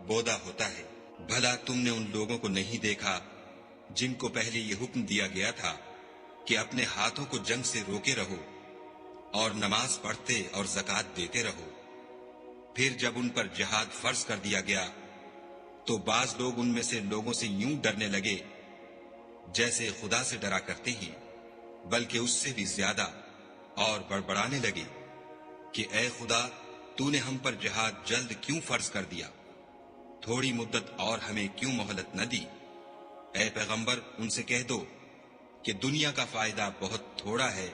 بودا ہوتا ہے۔ بھلا تم نے ان لوگوں کو نہیں دیکھا جن کو پہلے یہ حکم دیا گیا تھا کہ اپنے ہاتھوں کو جنگ سے روکے رہو اور نماز پڑھتے اور زکوٰۃ دیتے رہو، پھر جب ان پر جہاد فرض کر دیا گیا تو بعض لوگ ان میں سے لوگوں سے یوں ڈرنے لگے جیسے خدا سے ڈرا کرتے ہیں، بلکہ اس سے بھی زیادہ، اور بڑبڑانے لگے کہ اے خدا، تو نے ہم پر جہاد جلد کیوں فرض کر دیا؟ تھوڑی مدت اور ہمیں کیوں مہلت نہ دی؟ اے پیغمبر، ان سے کہہ دو کہ دنیا کا فائدہ بہت تھوڑا ہے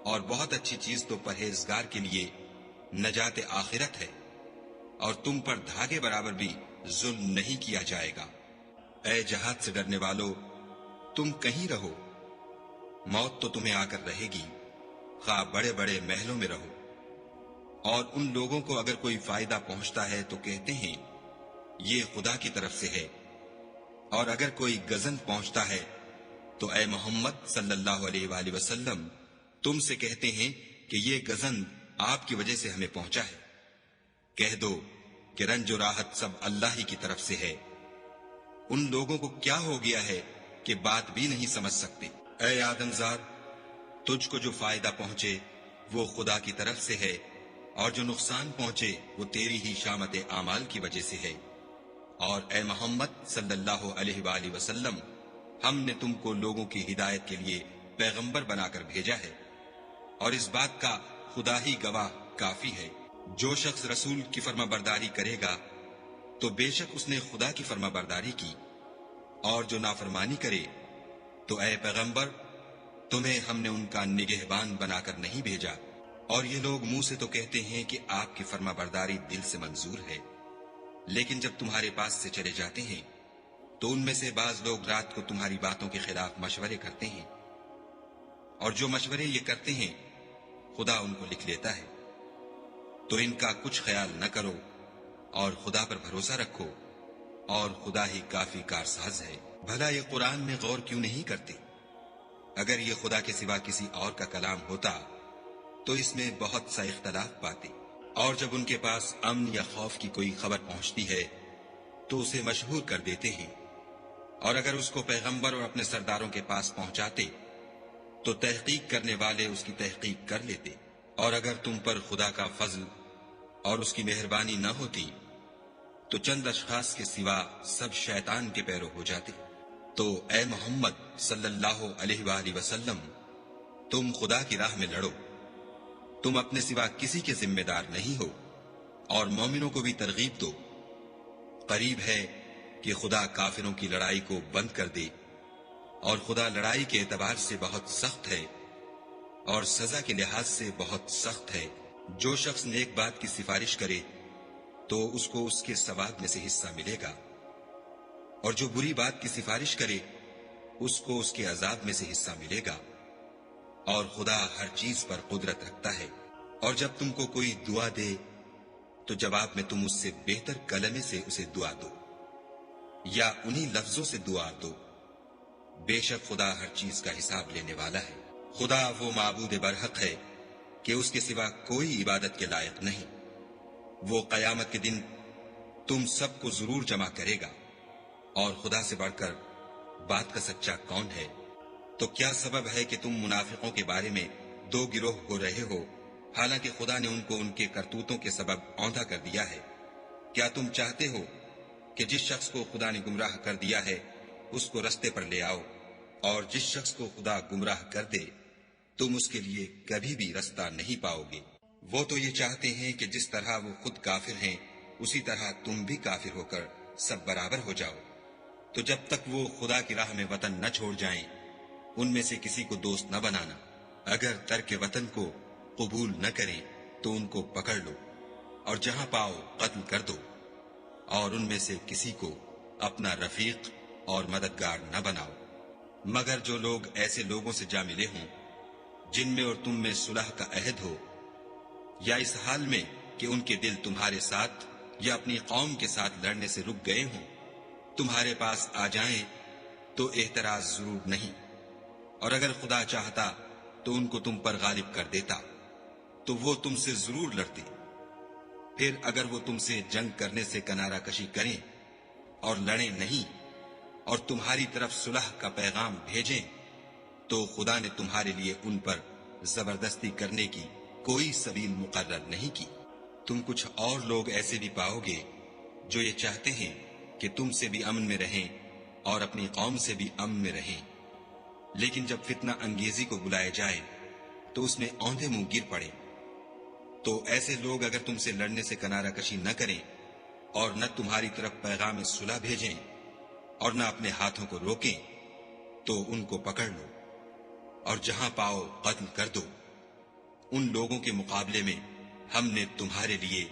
اور بہت اچھی چیز تو پرہیزگار کے لیے نجات آخرت ہے، اور تم پر دھاگے برابر بھی ظلم نہیں کیا جائے گا۔ اے جہاد سے ڈرنے والو، تم کہیں رہو، موت تو تمہیں آ کر رہے گی، خواہ بڑے بڑے محلوں میں رہو۔ اور ان لوگوں کو اگر کوئی فائدہ پہنچتا ہے تو کہتے ہیں یہ خدا کی طرف سے ہے، اور اگر کوئی غضب پہنچتا ہے تو اے محمد صلی اللہ علیہ وآلہ وسلم تم سے کہتے ہیں کہ یہ غضب آپ کی وجہ سے ہمیں پہنچا ہے۔ کہہ دو کہ رنج و راحت سب اللہ ہی کی طرف سے ہے۔ ان لوگوں کو کیا ہو گیا ہے کہ بات بھی نہیں سمجھ سکتے۔ اے آدم زاد، تجھ کو جو فائدہ پہنچے وہ خدا کی طرف سے ہے، اور جو نقصان پہنچے وہ تیری ہی شامت اعمال کی وجہ سے ہے۔ اور اے محمد صلی اللہ علیہ وآلہ وسلم، ہم نے تم کو لوگوں کی ہدایت کے لیے پیغمبر بنا کر بھیجا ہے، اور اس بات کا خدا ہی گواہ کافی ہے۔ جو شخص رسول کی فرما برداری کرے گا تو بے شک اس نے خدا کی فرما برداری کی، اور جو نافرمانی کرے تو اے پیغمبر، تمہیں ہم نے ان کا نگہبان بنا کر نہیں بھیجا۔ اور یہ لوگ منہ سے تو کہتے ہیں کہ آپ کی فرما برداری دل سے منظور ہے، لیکن جب تمہارے پاس سے چلے جاتے ہیں تو ان میں سے بعض لوگ رات کو تمہاری باتوں کے خلاف مشورے کرتے ہیں، اور جو مشورے یہ کرتے ہیں خدا ان کو لکھ لیتا ہے۔ تو ان کا کچھ خیال نہ کرو اور خدا پر بھروسہ رکھو، اور خدا ہی کافی کارساز ہے۔ بھلا یہ قرآن میں غور کیوں نہیں کرتے اگر یہ خدا کے سوا کسی اور کا کلام ہوتا تو اس میں بہت سا اختلاف پاتے، اور جب ان کے پاس امن یا خوف کی کوئی خبر پہنچتی ہے تو اسے مشہور کر دیتے ہیں، اور اگر اس کو پیغمبر اور اپنے سرداروں کے پاس پہنچاتے تو تحقیق کرنے والے اس کی تحقیق کر لیتے، اور اگر تم پر خدا کا فضل اور اس کی مہربانی نہ ہوتی تو چند اشخاص کے سوا سب شیطان کے پیرو ہو جاتے۔ تو اے محمد صلی اللہ علیہ وآلہ وسلم، تم خدا کی راہ میں لڑو، تم اپنے سوا کسی کے ذمہ دار نہیں ہو، اور مومنوں کو بھی ترغیب دو۔ قریب ہے کہ خدا کافروں کی لڑائی کو بند کر دے، اور خدا لڑائی کے اعتبار سے بہت سخت ہے اور سزا کے لحاظ سے بہت سخت ہے۔ جو شخص نیک بات کی سفارش کرے تو اس کو اس کے ثواب میں سے حصہ ملے گا، اور جو بری بات کی سفارش کرے اس کو اس کے عذاب میں سے حصہ ملے گا، اور خدا ہر چیز پر قدرت رکھتا ہے۔ اور جب تم کو کوئی دعا دے تو جواب میں تم اس سے بہتر کلمے سے اسے دعا دو یا انہی لفظوں سے دعا دو، بے شک خدا ہر چیز کا حساب لینے والا ہے۔ خدا وہ معبود برحق ہے کہ اس کے سوا کوئی عبادت کے لائق نہیں۔ وہ قیامت کے دن تم سب کو ضرور جمع کرے گا، اور خدا سے بڑھ کر بات کا سچا کون ہے؟ تو کیا سبب ہے کہ تم منافقوں کے بارے میں دو گروہ ہو رہے ہو، حالانکہ خدا نے ان کو ان کے کرتوتوں کے سبب اوندھا کر دیا ہے؟ کیا تم چاہتے ہو کہ جس شخص کو خدا نے گمراہ کر دیا ہے اس کو رستے پر لے آؤ، اور جس شخص کو خدا گمراہ کر دے تم اس کے لیے کبھی بھی رستہ نہیں پاؤ گے؟ وہ تو یہ چاہتے ہیں کہ جس طرح وہ خود کافر ہیں اسی طرح تم بھی کافر ہو کر سب برابر ہو جاؤ۔ تو جب تک وہ خدا کی راہ میں وطن نہ چھوڑ جائیں ان میں سے کسی کو دوست نہ بنانا۔ اگر ترک وطن کو قبول نہ کریں تو ان کو پکڑ لو اور جہاں پاؤ قتل کر دو، اور ان میں سے کسی کو اپنا رفیق اور مددگار نہ بناؤ، مگر جو لوگ ایسے لوگوں سے جا ملے ہوں جن میں اور تم میں صلح کا عہد ہو، یا اس حال میں کہ ان کے دل تمہارے ساتھ یا اپنی قوم کے ساتھ لڑنے سے رک گئے ہوں، تمہارے پاس آ جائیں تو اعتراض ضرور نہیں، اور اگر خدا چاہتا تو ان کو تم پر غالب کر دیتا تو وہ تم سے ضرور لڑتے۔ پھر اگر وہ تم سے جنگ کرنے سے کنارہ کشی کریں اور لڑیں نہیں اور تمہاری طرف صلح کا پیغام بھیجیں تو خدا نے تمہارے لیے ان پر زبردستی کرنے کی کوئی سبیل مقرر نہیں کی۔ تم کچھ اور لوگ ایسے بھی پاؤ گے جو یہ چاہتے ہیں کہ تم سے بھی امن میں رہیں اور اپنی قوم سے بھی امن میں رہیں، لیکن جب فتنہ انگیزی کو بلائے جائے تو اس میں اوندھے منہ گر پڑے۔ تو ایسے لوگ اگر تم سے لڑنے سے کنارہ کشی نہ کریں اور نہ تمہاری طرف پیغام صلح بھیجیں اور نہ اپنے ہاتھوں کو روکیں تو ان کو پکڑ لو اور جہاں پاؤ قتل کر دو۔ ان لوگوں کے مقابلے میں ہم نے تمہارے لیے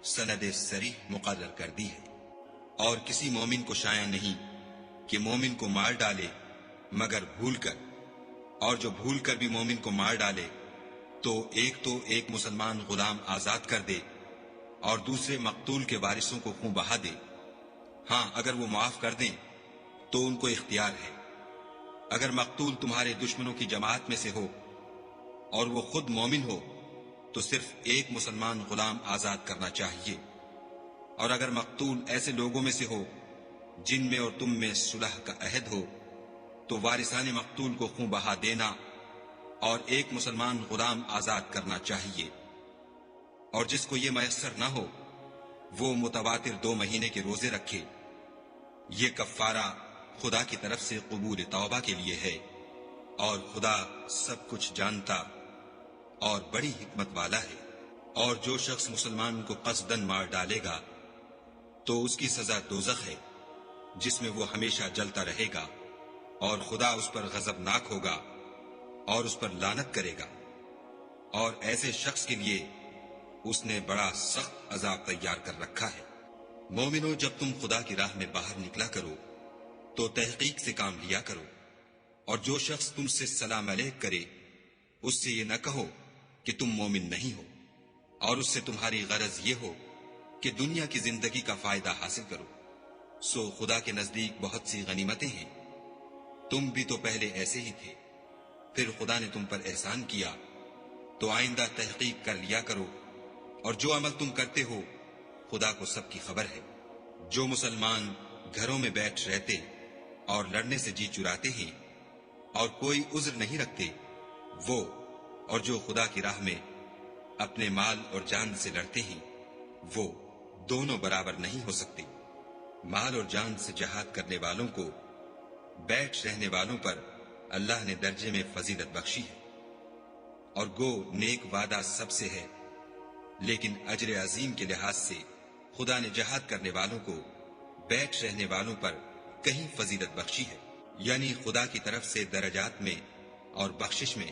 سند صریح مقرر کر دی ہے، اور کسی مومن کو شایع نہیں کہ مومن کو مار ڈالے مگر بھول کر، اور جو بھول کر بھی مومن کو مار ڈالے تو ایک مسلمان غلام آزاد کر دے اور دوسرے مقتول کے وارثوں کو خون بہا دے۔ ہاں اگر وہ معاف کر دیں تو ان کو اختیار ہے۔ اگر مقتول تمہارے دشمنوں کی جماعت میں سے ہو اور وہ خود مومن ہو تو صرف ایک مسلمان غلام آزاد کرنا چاہیے، اور اگر مقتول ایسے لوگوں میں سے ہو جن میں اور تم میں صلح کا عہد ہو تو وارثان مقتول کو خون بہا دینا اور ایک مسلمان غلام آزاد کرنا چاہیے، اور جس کو یہ میسر نہ ہو وہ متواتر 2 مہینے کے روزے رکھے۔ یہ کفارہ خدا کی طرف سے قبول توبہ کے لیے ہے، اور خدا سب کچھ جانتا اور بڑی حکمت والا ہے۔ اور جو شخص مسلمان کو قصدن مار ڈالے گا تو اس کی سزا دوزخ ہے جس میں وہ ہمیشہ جلتا رہے گا، اور خدا اس پر غضبناک ہوگا اور اس پر لعنت کرے گا، اور ایسے شخص کے لیے اس نے بڑا سخت عذاب تیار کر رکھا ہے۔ مومنو، جب تم خدا کی راہ میں باہر نکلا کرو تو تحقیق سے کام لیا کرو، اور جو شخص تم سے سلام علیک کرے اس سے یہ نہ کہو کہ تم مومن نہیں ہو، اور اس سے تمہاری غرض یہ ہو کہ دنیا کی زندگی کا فائدہ حاصل کرو۔ سو خدا کے نزدیک بہت سی غنیمتیں ہیں، تم بھی تو پہلے ایسے ہی تھے، پھر خدا نے تم پر احسان کیا تو آئندہ تحقیق کر لیا کرو، اور جو عمل تم کرتے ہو خدا کو سب کی خبر ہے۔ جو مسلمان گھروں میں بیٹھ رہتے اور لڑنے سے جی چراتے ہیں اور کوئی عذر نہیں رکھتے، وہ اور جو خدا کی راہ میں اپنے مال اور جان سے لڑتے ہیں، وہ دونوں برابر نہیں ہو سکتے۔ مال اور جان سے جہاد کرنے والوں کو بیٹھ رہنے والوں پر اللہ نے درجے میں فضیلت بخشی ہے، اور گو نیک وعدہ سب سے ہے، لیکن اجر عظیم کے لحاظ سے خدا نے جہاد کرنے والوں کو بیٹھ رہنے والوں پر کہیں فضیلت بخشی ہے، یعنی خدا کی طرف سے درجات میں اور بخشش میں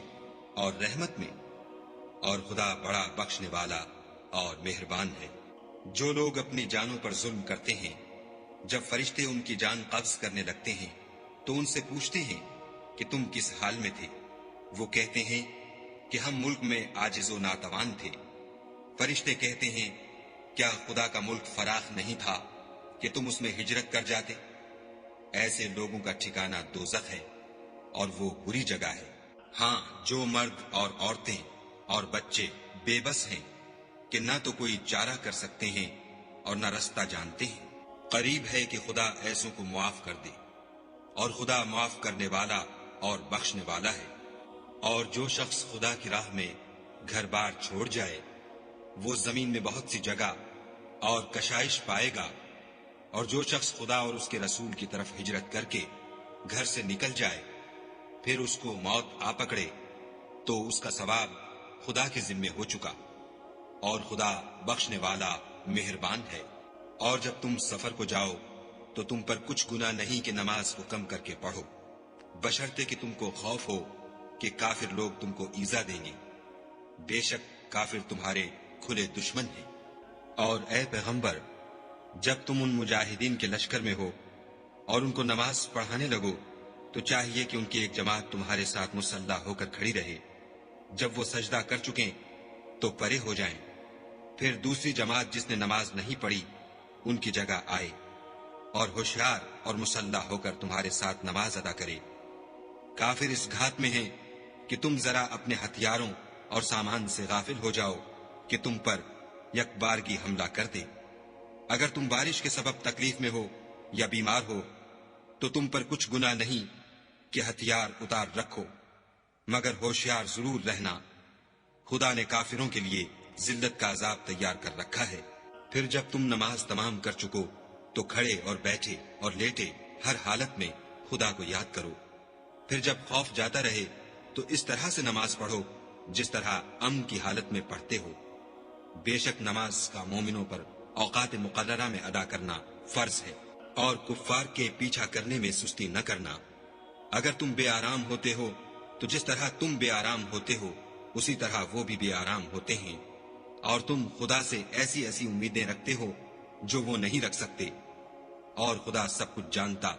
اور رحمت میں، اور خدا بڑا بخشنے والا اور مہربان ہے۔ جو لوگ اپنی جانوں پر ظلم کرتے ہیں، جب فرشتے ان کی جان قبض کرنے لگتے ہیں تو ان سے پوچھتے ہیں کہ تم کس حال میں تھے؟ وہ کہتے ہیں کہ ہم ملک میں عاجز و ناتوان تھے۔ فرشتے کہتے ہیں کیا خدا کا ملک فراخ نہیں تھا کہ تم اس میں ہجرت کر جاتے؟ ایسے لوگوں کا ٹھکانہ دوزخ ہے، اور وہ بری جگہ ہے۔ ہاں، جو مرد اور عورتیں اور بچے بے بس ہیں کہ نہ تو کوئی چارہ کر سکتے ہیں اور نہ رستہ جانتے ہیں، قریب ہے کہ خدا ایسوں کو معاف کر دے، اور خدا معاف کرنے والا اور بخشنے والا ہے۔ اور جو شخص خدا کی راہ میں گھر بار چھوڑ جائے، وہ زمین میں بہت سی جگہ اور کشائش پائے گا، اور جو شخص خدا اور اس کے رسول کی طرف ہجرت کر کے گھر سے نکل جائے، پھر اس کو موت آ پکڑے، تو اس کا ثواب خدا کے ذمے ہو چکا، اور خدا بخشنے والا مہربان ہے۔ اور جب تم سفر کو جاؤ تو تم پر کچھ گناہ نہیں کہ نماز کو کم کر کے پڑھو، بشرطے کہ تم کو خوف ہو کہ کافر لوگ تم کو ایذا دیں گے، بے شک کافر تمہارے کھلے دشمن ہیں۔ اور اے پیغمبر، جب تم ان مجاہدین کے لشکر میں ہو اور ان کو نماز پڑھانے لگو تو چاہیے کہ ان کی ایک جماعت تمہارے ساتھ مسلح ہو کر کھڑی رہے، جب وہ سجدہ کر چکیں تو پرے ہو جائیں، پھر دوسری جماعت جس نے نماز نہیں پڑھی ان کی جگہ آئے، اور ہوشیار اور مسلح ہو کر تمہارے ساتھ نماز ادا کرے۔ کافر اس گھات میں ہیں کہ تم ذرا اپنے ہتھیاروں اور سامان سے غافل ہو جاؤ کہ تم پر یک بارگی حملہ کر دے۔ اگر تم بارش کے سبب تکلیف میں ہو یا بیمار ہو تو تم پر کچھ گناہ نہیں کہ ہتھیار اتار رکھو، مگر ہوشیار ضرور رہنا، خدا نے کافروں کے لیے ذلت کا عذاب تیار کر رکھا ہے۔ پھر جب تم نماز تمام کر چکو تو کھڑے اور بیٹھے اور لیٹے ہر حالت میں خدا کو یاد کرو۔ پھر جب خوف جاتا رہے تو اس طرح سے نماز پڑھو جس طرح امن کی حالت میں پڑھتے ہو۔ بے شک نماز کا مومنوں پر اوقات مقررہ میں ادا کرنا فرض ہے، اور کفار کے پیچھا کرنے میں سستی نہ کرنا۔ اگر تم بے آرام ہوتے ہو تو جس طرح تم بے آرام ہوتے ہو اسی طرح وہ بھی بے آرام ہوتے ہیں، اور تم خدا سے ایسی ایسی امیدیں رکھتے ہو جو وہ نہیں رکھ سکتے، اور خدا سب کچھ جانتا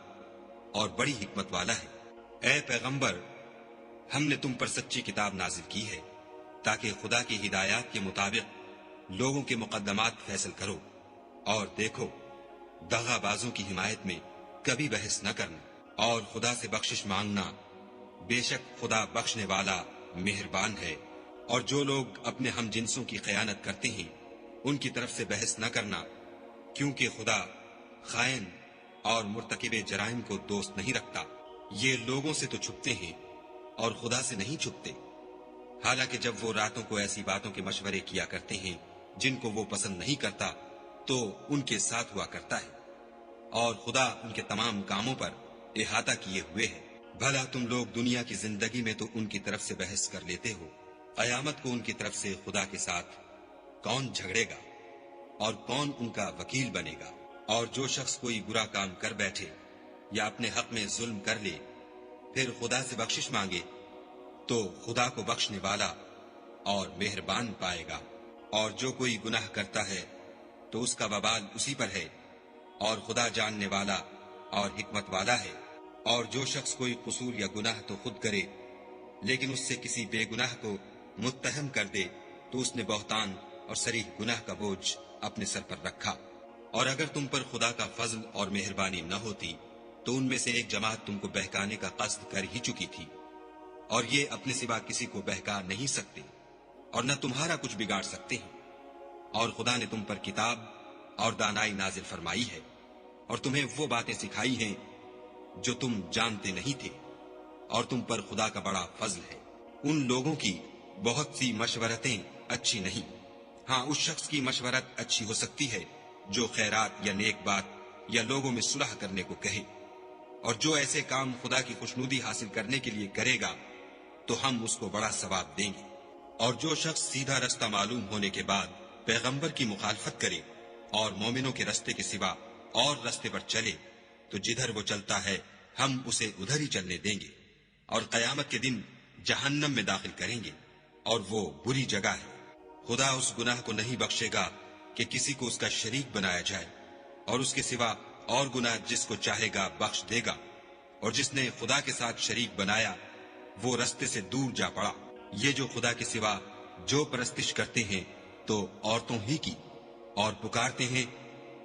اور بڑی حکمت والا ہے۔ اے پیغمبر، ہم نے تم پر سچی کتاب نازل کی ہے تاکہ خدا کی ہدایات کے مطابق لوگوں کے مقدمات فیصل کرو، اور دیکھو دغا بازوں کی حمایت میں کبھی بحث نہ کرنا، اور خدا سے بخشش مانگنا، بے شک خدا بخشنے والا مہربان ہے۔ اور جو لوگ اپنے ہم جنسوں کی خیانت کرتے ہیں ان کی طرف سے بحث نہ کرنا، کیونکہ خدا خائن اور مرتکب جرائم کو دوست نہیں رکھتا۔ یہ لوگوں سے تو چھپتے ہیں اور خدا سے نہیں چھپتے، حالانکہ جب وہ راتوں کو ایسی باتوں کے مشورے کیا کرتے ہیں جن کو وہ پسند نہیں کرتا تو ان کے ساتھ ہوا کرتا ہے، اور خدا ان کے تمام کاموں پر احاطہ کیے ہوئے ہے۔ بھلا تم لوگ دنیا کی زندگی میں تو ان کی طرف سے بحث کر لیتے ہو، قیامت کو ان کی طرف سے خدا کے ساتھ کون جھگڑے گا اور کون ان کا وکیل بنے گا؟ اور جو شخص کوئی برا کام کر بیٹھے یا اپنے حق میں ظلم کر لے پھر خدا سے بخشش مانگے تو خدا کو بخشنے والا اور مہربان پائے گا۔ اور جو کوئی گناہ کرتا ہے تو اس کا وبال اسی پر ہے، اور خدا جاننے والا اور حکمت والا ہے۔ اور جو شخص کوئی قصور یا گناہ تو خود کرے لیکن اس سے کسی بے گناہ کو متہم کر دے تو اس نے بہتان اور صریح گناہ کا بوجھ اپنے سر پر رکھا۔ اور اگر تم پر خدا کا فضل اور مہربانی نہ ہوتی تو ان میں سے ایک جماعت تم کو بہکانے کا قصد کر ہی چکی تھی، اور یہ اپنے سوا کسی کو بہکا نہیں سکتے اور نہ تمہارا کچھ بگاڑ سکتے ہیں۔ اور خدا نے تم پر کتاب اور دانائی نازل فرمائی ہے اور تمہیں وہ باتیں سکھائی ہیں جو تم جانتے نہیں تھے، اور تم پر خدا کا بڑا فضل ہے۔ ان لوگوں کی بہت سی مشورتیں اچھی نہیں، ہاں اس شخص کی مشورت اچھی ہو سکتی ہے جو خیرات یا نیک بات یا لوگوں میں صلح کرنے کو کہے، اور جو ایسے کام خدا کی خوشنودی حاصل کرنے کے لیے کرے گا تو ہم اس کو بڑا ثواب دیں گے۔ اور جو شخص سیدھا رستہ معلوم ہونے کے بعد پیغمبر کی مخالفت کرے اور مومنوں کے رستے کے سوا اور رستے پر چلے تو جدھر وہ چلتا ہے ہم اسے ادھر ہی چلنے دیں گے، اور قیامت کے دن جہنم میں داخل کریں گے، اور وہ بری جگہ ہے۔ خدا اس گناہ کو نہیں بخشے گا کہ کسی کو اس کا شریک بنایا جائے، اور اس کے سوا اور گناہ جس کو چاہے گا بخش دے گا، اور جس نے خدا کے ساتھ شریک بنایا وہ رستے سے دور جا پڑا۔ یہ جو خدا کے سوا جو پرستش کرتے ہیں تو عورتوں ہی کی، اور پکارتے ہیں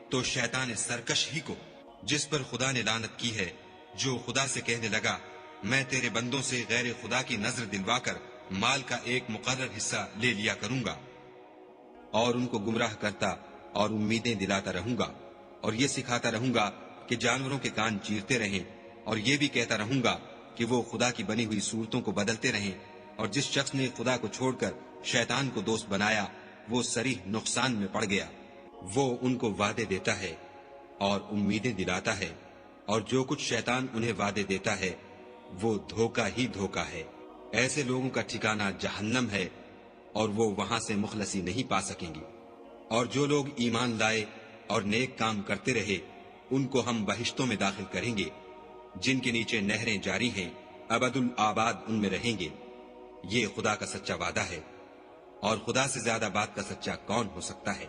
تو شیطان سرکش ہی کو، جس پر خدا نے لعنت کی ہے، جو خدا سے کہنے لگا میں تیرے بندوں سے غیر خدا کی نظر دلوا کر مال کا ایک مقرر حصہ لے لیا کروں گا، اور ان کو گمراہ کرتا اور امیدیں دلاتا رہوں گا، اور یہ سکھاتا رہوں گا کہ جانوروں کے کان چیرتے رہیں، اور یہ بھی کہتا رہوں گا کہ وہ خدا کی بنی ہوئی صورتوں کو بدلتے رہیں، اور جس شخص نے خدا کو چھوڑ کر شیطان کو دوست بنایا وہ صریح نقصان میں پڑ گیا۔ وہ ان کو وعدے دیتا ہے اور امیدیں دلاتا ہے، اور جو کچھ شیطان انہیں وعدے دیتا ہے وہ دھوکہ ہی دھوکہ ہے۔ ایسے لوگوں کا ٹھکانہ جہنم ہے، اور وہ وہاں سے مخلصی نہیں پا سکیں گے۔ اور جو لوگ ایمان لائے اور نیک کام کرتے رہے ان کو ہم بہشتوں میں داخل کریں گے جن کے نیچے نہریں جاری ہیں، ابد الآباد ان میں رہیں گے۔ یہ خدا کا سچا وعدہ ہے، اور خدا سے زیادہ بات کا سچا کون ہو سکتا ہے؟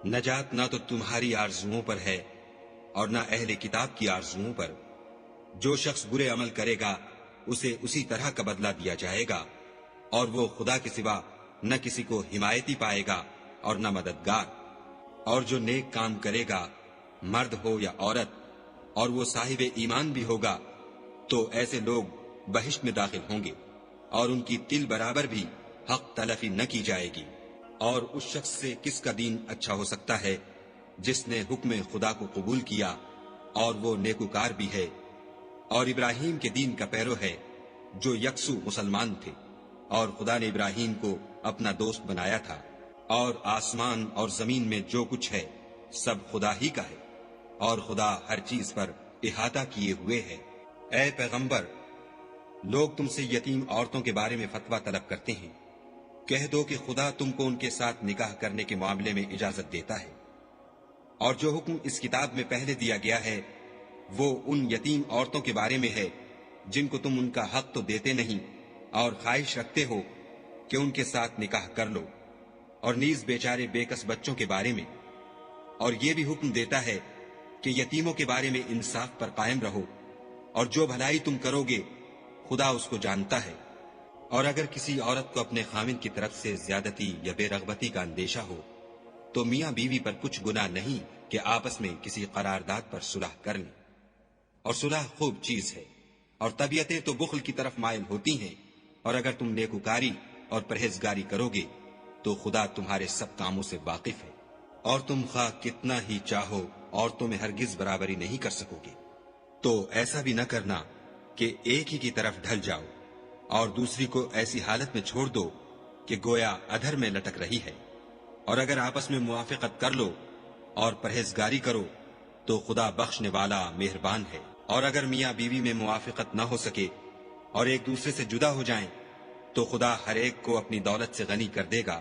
نجات نہ تو تمہاری آرزوؤں پر ہے اور نہ اہل کتاب کی آرزوؤں پر۔ جو شخص برے عمل کرے گا اسے اسی طرح کا بدلہ دیا جائے گا، اور وہ خدا کے سوا نہ کسی کو حمایتی پائے گا اور نہ مددگار۔ اور جو نیک کام کرے گا مرد ہو یا عورت اور وہ صاحب ایمان بھی ہوگا تو ایسے لوگ بہشت میں داخل ہوں گے، اور ان کی تل برابر بھی حق تلفی نہ کی جائے گی۔ اور اس شخص سے کس کا دین اچھا ہو سکتا ہے جس نے حکم خدا کو قبول کیا اور وہ نیکوکار بھی ہے، اور ابراہیم کے دین کا پیرو ہے جو یکسو مسلمان تھے، اور خدا نے ابراہیم کو اپنا دوست بنایا تھا۔ اور آسمان اور زمین میں جو کچھ ہے سب خدا ہی کا ہے، اور خدا ہر چیز پر احاطہ کیے ہوئے ہے۔ اے پیغمبر، لوگ تم سے یتیم عورتوں کے بارے میں فتویٰ طلب کرتے ہیں، کہہ دو کہ خدا تم کو ان کے ساتھ نکاح کرنے کے معاملے میں اجازت دیتا ہے، اور جو حکم اس کتاب میں پہلے دیا گیا ہے وہ ان یتیم عورتوں کے بارے میں ہے جن کو تم ان کا حق تو دیتے نہیں اور خواہش رکھتے ہو کہ ان کے ساتھ نکاح کر لو، اور نیز بیچارے بے کس بچوں کے بارے میں۔ اور یہ بھی حکم دیتا ہے کہ یتیموں کے بارے میں انصاف پر قائم رہو، اور جو بھلائی تم کرو گے خدا اس کو جانتا ہے۔ اور اگر کسی عورت کو اپنے خاوند کی طرف سے زیادتی یا بے رغبتی کا اندیشہ ہو تو میاں بیوی پر کچھ گناہ نہیں کہ آپس میں کسی قرارداد پر صلح کر لیں، اور صلح خوب چیز ہے، اور طبیعتیں تو بخل کی طرف مائل ہوتی ہیں، اور اگر تم نیکوکاری اور پرہیزگاری کرو گے تو خدا تمہارے سب کاموں سے واقف ہے۔ اور تم خواہ کتنا ہی چاہو عورتوں میں ہرگز برابری نہیں کر سکو گے، تو ایسا بھی نہ کرنا کہ ایک ہی کی طرف ڈھل جاؤ اور دوسری کو ایسی حالت میں چھوڑ دو کہ گویا ادھر میں لٹک رہی ہے۔ اور اگر آپس میں موافقت کر لو اور پرہیزگاری کرو تو خدا بخشنے والا مہربان ہے۔ اور اگر میاں بیوی میں موافقت نہ ہو سکے اور ایک دوسرے سے جدا ہو جائیں تو خدا ہر ایک کو اپنی دولت سے غنی کر دے گا،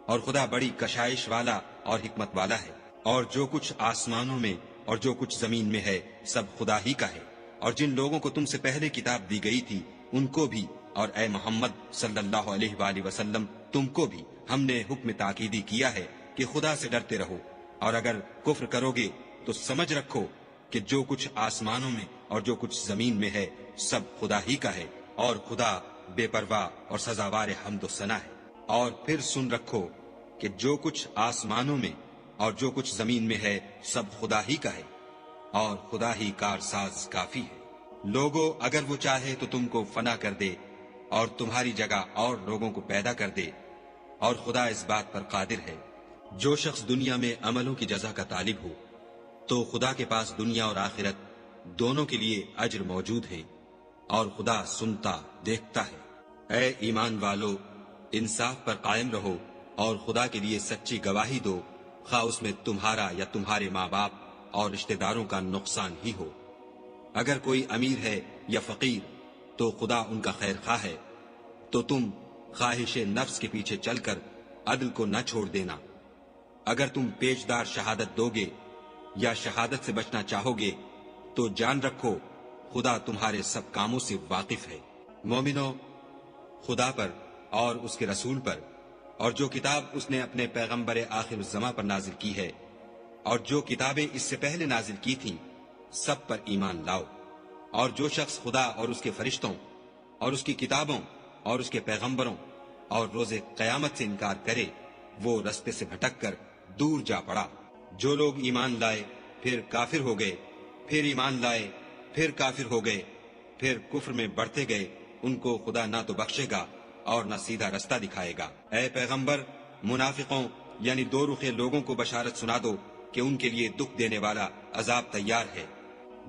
اور خدا بڑی کشائش والا اور حکمت والا ہے۔ اور جو کچھ آسمانوں میں اور جو کچھ زمین میں ہے سب خدا ہی کا ہے۔ اور جن لوگوں کو تم سے پہلے کتاب دی گئی تھی ان کو بھی، اور اے محمد صلی اللہ علیہ وآلہ وسلم تم کو بھی ہم نے حکم تاکیدی کیا ہے کہ خدا سے ڈرتے رہو، اور اگر کفر کرو گے تو سمجھ رکھو کہ جو کچھ آسمانوں میں اور جو کچھ زمین میں ہے سب خدا ہی کا ہے، اور خدا بے پرواہ اور سزاوار حمد و ثنا ہے۔ اور پھر سن رکھو کہ جو کچھ آسمانوں میں اور جو کچھ زمین میں ہے سب خدا ہی کا ہے، اور خدا ہی کارساز کافی ہے۔ لوگو اگر وہ چاہے تو تم کو فنا کر دے اور تمہاری جگہ اور لوگوں کو پیدا کر دے، اور خدا اس بات پر قادر ہے۔ جو شخص دنیا میں عملوں کی جزا کا طالب ہو تو خدا کے پاس دنیا اور آخرت دونوں کے لیے اجر موجود ہے، اور خدا سنتا دیکھتا ہے۔ اے ایمان والو، انصاف پر قائم رہو اور خدا کے لیے سچی گواہی دو، خواہ اس میں تمہارا یا تمہارے ماں باپ اور رشتہ داروں کا نقصان ہی ہو۔ اگر کوئی امیر ہے یا فقیر تو خدا ان کا خیر خواہ ہے، تو تم خواہش نفس کے پیچھے چل کر عدل کو نہ چھوڑ دینا۔ اگر تم پیچدار شہادت دو گے یا شہادت سے بچنا چاہو گے تو جان رکھو خدا تمہارے سب کاموں سے واقف ہے۔ مومنو، خدا پر اور اس کے رسول پر اور جو کتاب اس نے اپنے پیغمبر آخر الزماں پر نازل کی ہے اور جو کتابیں اس سے پہلے نازل کی تھیں، سب پر ایمان لاؤ۔ اور جو شخص خدا اور اس کے فرشتوں اور اس کی کتابوں اور اس کے پیغمبروں اور روز قیامت سے انکار کرے، وہ رستے سے بھٹک کر دور جا پڑا۔ جو لوگ ایمان لائے پھر کافر ہو گئے، پھر ایمان لائے پھر کافر ہو گئے، پھر کفر میں بڑھتے گئے، ان کو خدا نہ تو بخشے گا اور نہ سیدھا رستہ دکھائے گا۔ اے پیغمبر، منافقوں یعنی دو رخے لوگوں کو بشارت سنا دو کہ ان کے لیے دکھ دینے والا عذاب تیار ہے۔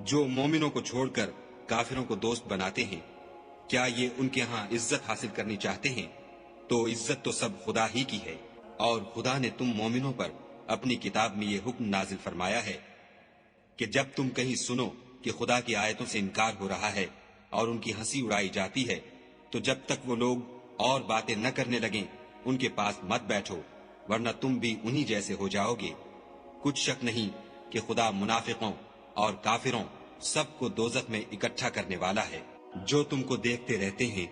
جو مومنوں کو چھوڑ کر کافروں کو دوست بناتے ہیں، کیا یہ ان کے ہاں عزت حاصل کرنی چاہتے ہیں؟ تو عزت تو سب خدا ہی کی ہے۔ اور خدا نے تم مومنوں پر اپنی کتاب میں یہ حکم نازل فرمایا ہے کہ جب تم کہیں سنو کہ خدا کی آیتوں سے انکار ہو رہا ہے اور ان کی ہنسی اڑائی جاتی ہے، تو جب تک وہ لوگ اور باتیں نہ کرنے لگیں ان کے پاس مت بیٹھو، ورنہ تم بھی انہی جیسے ہو جاؤ گے۔ کچھ شک نہیں کہ خدا منافقوں اور کافروں سب کو دوزخ میں اکٹھا کرنے والا ہے۔ جو تم کو دیکھتے رہتے ہیں،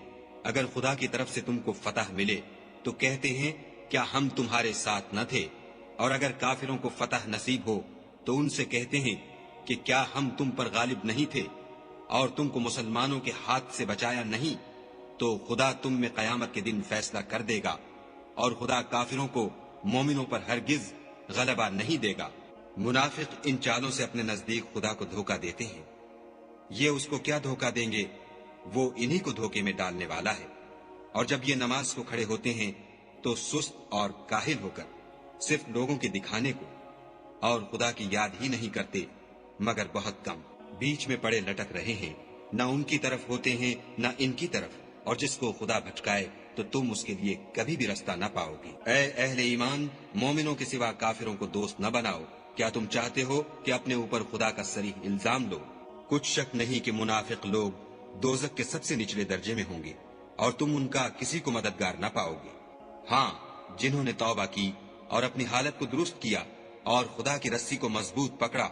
اگر خدا کی طرف سے تم کو فتح ملے تو کہتے ہیں کیا ہم تمہارے ساتھ نہ تھے؟ اور اگر کافروں کو فتح نصیب ہو تو ان سے کہتے ہیں کہ کیا ہم تم پر غالب نہیں تھے اور تم کو مسلمانوں کے ہاتھ سے بچایا نہیں؟ تو خدا تم میں قیامت کے دن فیصلہ کر دے گا، اور خدا کافروں کو مومنوں پر ہرگز غلبہ نہیں دے گا۔ منافق ان چالوں سے اپنے نزدیک خدا کو دھوکہ دیتے ہیں۔ یہ اس کو کیا دھوکہ دیں گے؟ وہ انہی کو دھوکے میں ڈالنے والا ہے۔ اور جب یہ نماز کو کھڑے ہوتے ہیں تو سست اور کاہل ہو کر صرف لوگوں کے دکھانے کو اور خدا کی یاد ہی نہیں کرتے مگر بہت کم، بیچ میں پڑے لٹک رہے ہیں، نہ ان کی طرف ہوتے ہیں نہ ان کی طرف، اور جس کو خدا بھٹکائے تو تم اس کے لیے کبھی بھی رستہ نہ پاؤ گے۔ اے اہل ایمان، مومنوں کے سوا کافروں کو دوست نہ بناؤ۔ کیا تم چاہتے ہو کہ اپنے اوپر خدا کا صریح الزام لو؟ کچھ شک نہیں کہ منافق لوگ دوزخ کے سب سے نچلے درجے میں ہوں گے، اور تم ان کا کسی کو مددگار نہ پاؤ گے۔ ہاں، جنہوں نے توبہ کی اور اپنی حالت کو درست کیا اور خدا کی رسی کو مضبوط پکڑا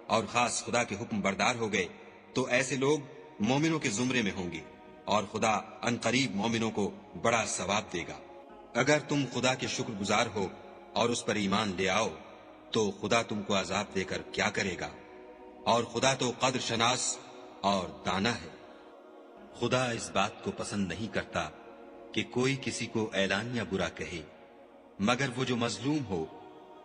اور خاص خدا کے حکم بردار ہو گئے، تو ایسے لوگ مومنوں کے زمرے میں ہوں گے، اور خدا ان قریب مومنوں کو بڑا ثواب دے گا۔ اگر تم خدا کے شکر گزار ہو اور اس پر ایمان لے آؤ تو خدا تم کو عذاب دے کر کیا کرے گا، اور خدا تو قدر شناس اور دانا ہے۔ خدا اس بات کو پسند نہیں کرتا کہ کوئی کسی کو اعلانیہ برا کہے مگر وہ جو مظلوم ہو،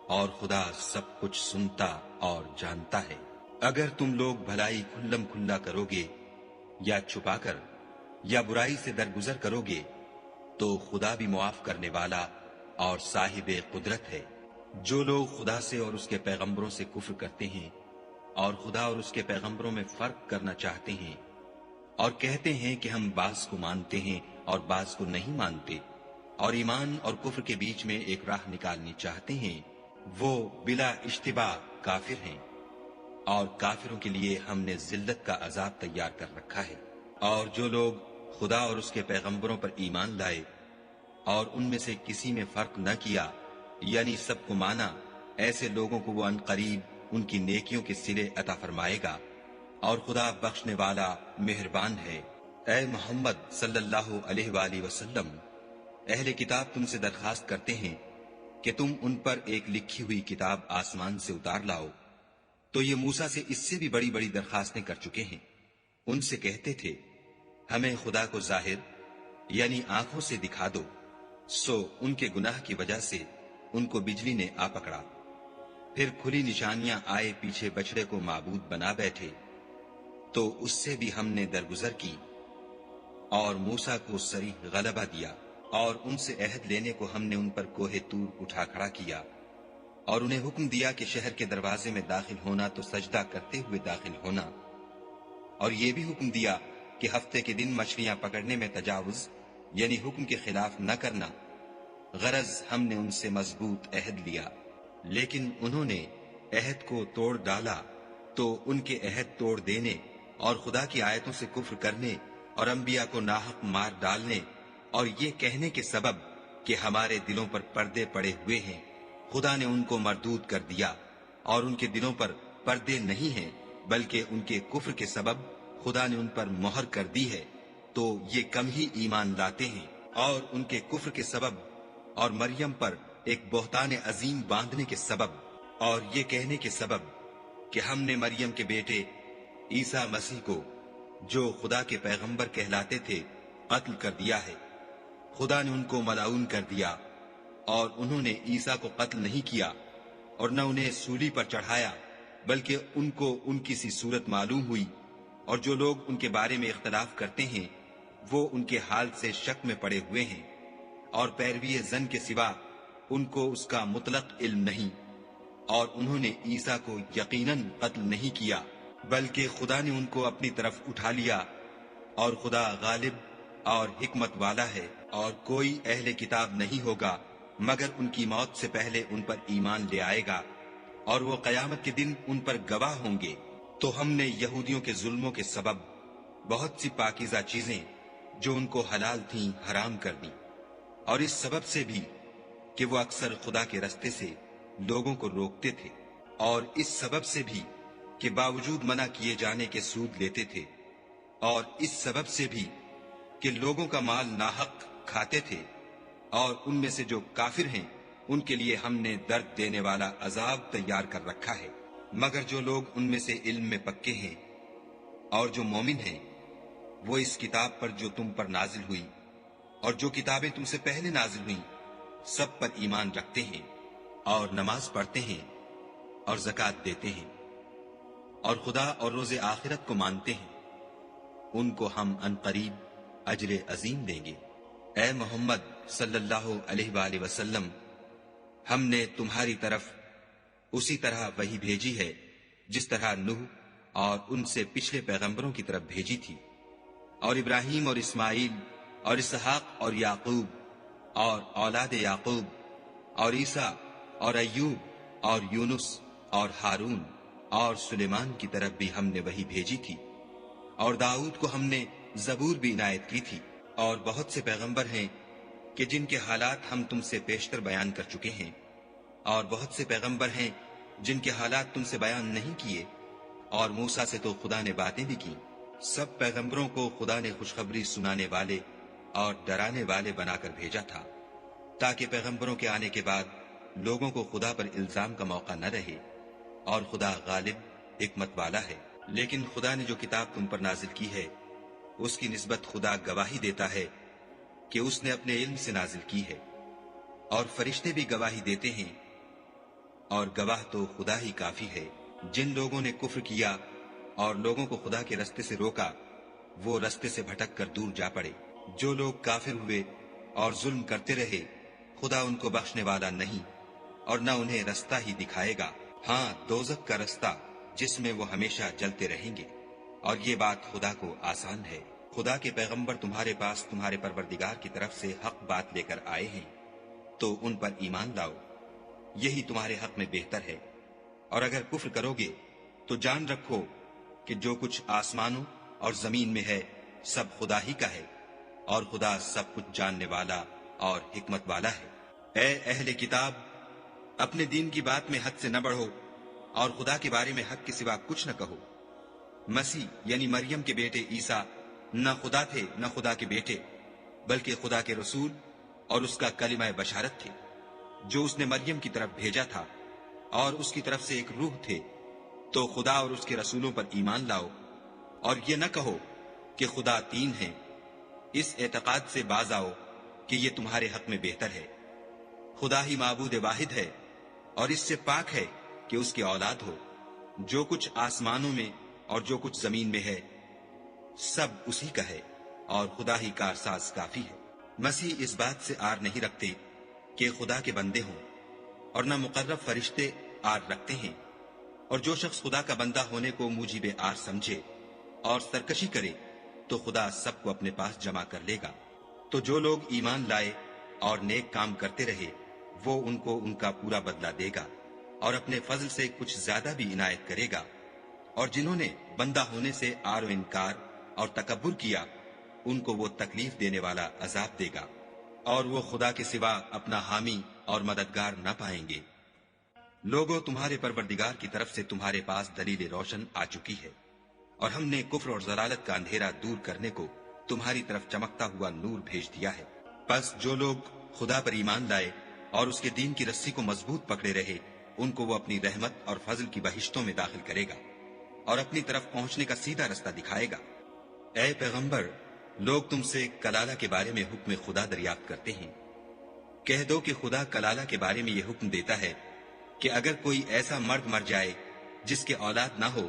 اور خدا سب کچھ سنتا اور جانتا ہے۔ اگر تم لوگ بھلائی کھلم کھلا کرو گے یا چھپا کر یا برائی سے درگزر کرو گے تو خدا بھی معاف کرنے والا اور صاحب قدرت ہے۔ جو لوگ خدا سے اور اس کے پیغمبروں سے کفر کرتے ہیں اور خدا اور اس کے پیغمبروں میں فرق کرنا چاہتے ہیں اور کہتے ہیں کہ ہم بعض کو مانتے ہیں اور بعض کو نہیں مانتے، اور ایمان اور کفر کے بیچ میں ایک راہ نکالنی چاہتے ہیں، وہ بلا اشتباہ کافر ہیں، اور کافروں کے لیے ہم نے ذلت کا عذاب تیار کر رکھا ہے۔ اور جو لوگ خدا اور اس کے پیغمبروں پر ایمان لائے اور ان میں سے کسی میں فرق نہ کیا، یعنی سب کو مانا، ایسے لوگوں کو وہ ان قریب ان کی نیکیوں کے صلے عطا فرمائے گا، اور خدا بخشنے والا مہربان ہے۔ اے محمد صلی اللہ علیہ وآلہ وسلم، اہل کتاب تم سے درخواست کرتے ہیں کہ تم ان پر ایک لکھی ہوئی کتاب آسمان سے اتار لاؤ، تو یہ موسیٰ سے اس سے بھی بڑی بڑی درخواستیں کر چکے ہیں۔ ان سے کہتے تھے ہمیں خدا کو ظاہر یعنی آنکھوں سے دکھا دو، سو ان کے گناہ کی وجہ سے ان کو بجلی نے آ پکڑا، پھر کھلی نشانیاں آئے پیچھے بچڑے کو معبود بنا بیٹھے، تو اس سے بھی ہم نے درگزر کی۔ اور موسیٰ کو صریح غلبہ دیا، اور ان سے عہد لینے کو ہم نے ان پر کوہ طور اٹھا کھڑا کیا، اور انہیں حکم دیا کہ شہر کے دروازے میں داخل ہونا تو سجدہ کرتے ہوئے داخل ہونا، اور یہ بھی حکم دیا کہ ہفتے کے دن مچھلیاں پکڑنے میں تجاوز یعنی حکم کے خلاف نہ کرنا، غرض ہم نے ان سے مضبوط عہد لیا۔ لیکن انہوں نے عہد کو توڑ ڈالا، تو ان کے عہد توڑ دینے اور خدا کی آیتوں سے کفر کرنے اور انبیاء کو ناحق مار ڈالنے اور یہ کہنے کے سبب کہ ہمارے دلوں پر پردے پڑے ہوئے ہیں، خدا نے ان کو مردود کر دیا، اور ان کے دلوں پر پردے نہیں ہیں بلکہ ان کے کفر کے سبب خدا نے ان پر مہر کر دی ہے، تو یہ کم ہی ایمان لاتے ہیں۔ اور ان کے کفر کے سبب اور مریم پر ایک بہتان عظیم باندھنے کے سبب اور یہ کہنے کے سبب کہ ہم نے مریم کے بیٹے عیسیٰ مسیح کو جو خدا کے پیغمبر کہلاتے تھے قتل کر دیا ہے، خدا نے ان کو ملعون کر دیا، اور انہوں نے عیسیٰ کو قتل نہیں کیا اور نہ انہیں سولی پر چڑھایا، بلکہ ان کو ان کی سی صورت معلوم ہوئی، اور جو لوگ ان کے بارے میں اختلاف کرتے ہیں وہ ان کے حال سے شک میں پڑے ہوئے ہیں، اور پیروی زن کے سوا ان کو اس کا مطلق علم نہیں، اور انہوں نے عیسیٰ کو یقیناً قتل نہیں کیا بلکہ خدا نے ان کو اپنی طرف اٹھا لیا، اور خدا غالب اور حکمت والا ہے، اور کوئی اہل کتاب نہیں ہوگا مگر ان کی موت سے پہلے ان پر ایمان لے آئے گا، اور وہ قیامت کے دن ان پر گواہ ہوں گے۔ تو ہم نے یہودیوں کے ظلموں کے سبب بہت سی پاکیزہ چیزیں جو ان کو حلال تھیں حرام کر دیں، اور اس سبب سے بھی کہ وہ اکثر خدا کے رستے سے لوگوں کو روکتے تھے، اور اس سبب سے بھی کہ باوجود منع کیے جانے کے سود لیتے تھے، اور اس سبب سے بھی کہ لوگوں کا مال ناحق کھاتے تھے، اور ان میں سے جو کافر ہیں ان کے لیے ہم نے درد دینے والا عذاب تیار کر رکھا ہے۔ مگر جو لوگ ان میں سے علم میں پکے ہیں اور جو مومن ہیں، وہ اس کتاب پر جو تم پر نازل ہوئی اور جو کتابیں تم سے پہلے نازل ہوئیں سب پر ایمان رکھتے ہیں، اور نماز پڑھتے ہیں اور زکوٰۃ دیتے ہیں، اور خدا اور روز آخرت کو مانتے ہیں، ان کو ہم عنقریب اجر عظیم دیں گے۔ اے محمد صلی اللہ علیہ وآلہ وسلم، ہم نے تمہاری طرف اسی طرح وحی بھیجی ہے جس طرح نوح اور ان سے پچھلے پیغمبروں کی طرف بھیجی تھی، اور ابراہیم اور اسماعیل اور اسحاق اور یعقوب اور اولاد یعقوب اور عیسیٰ اور ایوب اور یونس اور ہارون اور سلیمان کی طرف بھی ہم نے وحی بھیجی تھی، اور داؤد کو ہم نے زبور بھی عنایت کی تھی، اور بہت سے پیغمبر ہیں کہ جن کے حالات ہم تم سے پیشتر بیان کر چکے ہیں، اور بہت سے پیغمبر ہیں جن کے حالات تم سے بیان نہیں کیے، اور موسیٰ سے تو خدا نے باتیں بھی کی۔ سب پیغمبروں کو خدا نے خوشخبری سنانے والے اور ڈرانے والے بنا کر بھیجا تھا، تاکہ پیغمبروں کے آنے کے بعد لوگوں کو خدا پر الزام کا موقع نہ رہے، اور خدا غالب حکمت والا ہے۔ لیکن خدا نے جو کتاب تم پر نازل کی ہے اس کی نسبت خدا گواہی دیتا ہے کہ اس نے اپنے علم سے نازل کی ہے، اور فرشتے بھی گواہی دیتے ہیں، اور گواہ تو خدا ہی کافی ہے۔ جن لوگوں نے کفر کیا اور لوگوں کو خدا کے رستے سے روکا وہ رستے سے بھٹک کر دور جا پڑے۔ جو لوگ کافر ہوئے اور ظلم کرتے رہے خدا ان کو بخشنے والا نہیں اور نہ انہیں رستہ ہی دکھائے گا، ہاں دوزخ کا رستہ جس میں وہ ہمیشہ جلتے رہیں گے، اور یہ بات خدا کو آسان ہے۔ خدا کے پیغمبر تمہارے پاس تمہارے پروردگار کی طرف سے حق بات لے کر آئے ہیں، تو ان پر ایمان لاؤ، یہی تمہارے حق میں بہتر ہے۔ اور اگر کفر کرو گے تو جان رکھو کہ جو کچھ آسمانوں اور زمین میں ہے سب خدا ہی کا ہے، اور خدا سب کچھ جاننے والا اور حکمت والا ہے۔ اے اہل کتاب، اپنے دین کی بات میں حد سے نہ بڑھو اور خدا کے بارے میں حق کے سوا کچھ نہ کہو۔ مسیح یعنی مریم کے بیٹے عیسیٰ نہ خدا تھے نہ خدا کے بیٹے، بلکہ خدا کے رسول اور اس کا کلمہ بشارت تھے جو اس نے مریم کی طرف بھیجا تھا، اور اس کی طرف سے ایک روح تھے۔ تو خدا اور اس کے رسولوں پر ایمان لاؤ، اور یہ نہ کہو کہ خدا تین ہیں، اس اعتقاد سے باز آؤ کہ یہ تمہارے حق میں بہتر ہے۔ خدا ہی معبود واحد ہے اور اس سے پاک ہے کہ اس کی اولاد ہو۔ جو کچھ آسمانوں میں اور جو کچھ زمین میں ہے سب اسی کا ہے، اور خدا ہی کارساز کافی ہے۔ مسیح اس بات سے آر نہیں رکھتے کہ خدا کے بندے ہوں، اور نہ مقرب فرشتے آر رکھتے ہیں، اور جو شخص خدا کا بندہ ہونے کو موجب آر سمجھے اور سرکشی کرے تو خدا سب کو اپنے پاس جمع کر لے گا۔ تو جو لوگ ایمان لائے اور نیک کام کرتے رہے وہ ان کو ان کا پورا بدلہ دے گا اور اپنے فضل سے کچھ زیادہ بھی عنایت کرے گا، اور جنہوں نے بندہ ہونے سے آر و انکار اور تکبر کیا ان کو وہ تکلیف دینے والا عذاب دے گا، اور وہ خدا کے سوا اپنا حامی اور مددگار نہ پائیں گے۔ لوگوں، تمہارے پروردگار کی طرف سے تمہارے پاس دلیل روشن آ چکی ہے، اور ہم نے کفر اور ضلالت کا اندھیرا دور کرنے کو تمہاری طرف چمکتا ہوا نور بھیج دیا ہے۔ پس جو لوگ خدا پر ایمان لائے اور اس کے دین کی رسی کو مضبوط پکڑے رہے ان کو وہ اپنی رحمت اور فضل کی بہشتوں میں داخل کرے گا اور اپنی طرف پہنچنے کا سیدھا رستہ دکھائے گا۔ اے پیغمبر، لوگ تم سے کلالہ کے بارے میں حکم خدا دریافت کرتے ہیں۔ کہہ دو کہ خدا کلالہ کے بارے میں یہ حکم دیتا ہے کہ اگر کوئی ایسا مرد مر جائے جس کے اولاد نہ ہو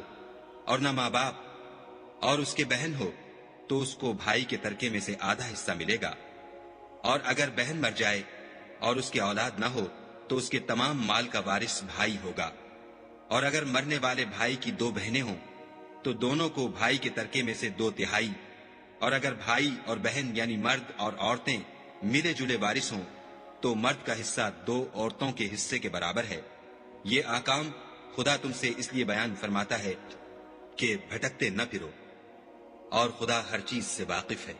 اور نہ ماں باپ اور اس کے بہن ہو تو اس کو بھائی کے ترکے میں سے آدھا حصہ ملے گا، اور اگر بہن مر جائے اور اس کے اولاد نہ ہو تو اس کے تمام مال کا وارث بھائی ہوگا، اور اگر مرنے والے بھائی کی 2 بہنیں ہوں تو دونوں کو بھائی کے ترکے میں سے 2/3، اور اگر بھائی اور بہن یعنی مرد اور عورتیں ملے جلے وارث ہوں تو مرد کا حصہ 2 عورتوں کے حصے کے برابر ہے۔ یہ احکام خدا تم سے اس لیے بیان فرماتا ہے کہ بھٹکتے نہ پھرو، اور خدا ہر چیز سے واقف ہے۔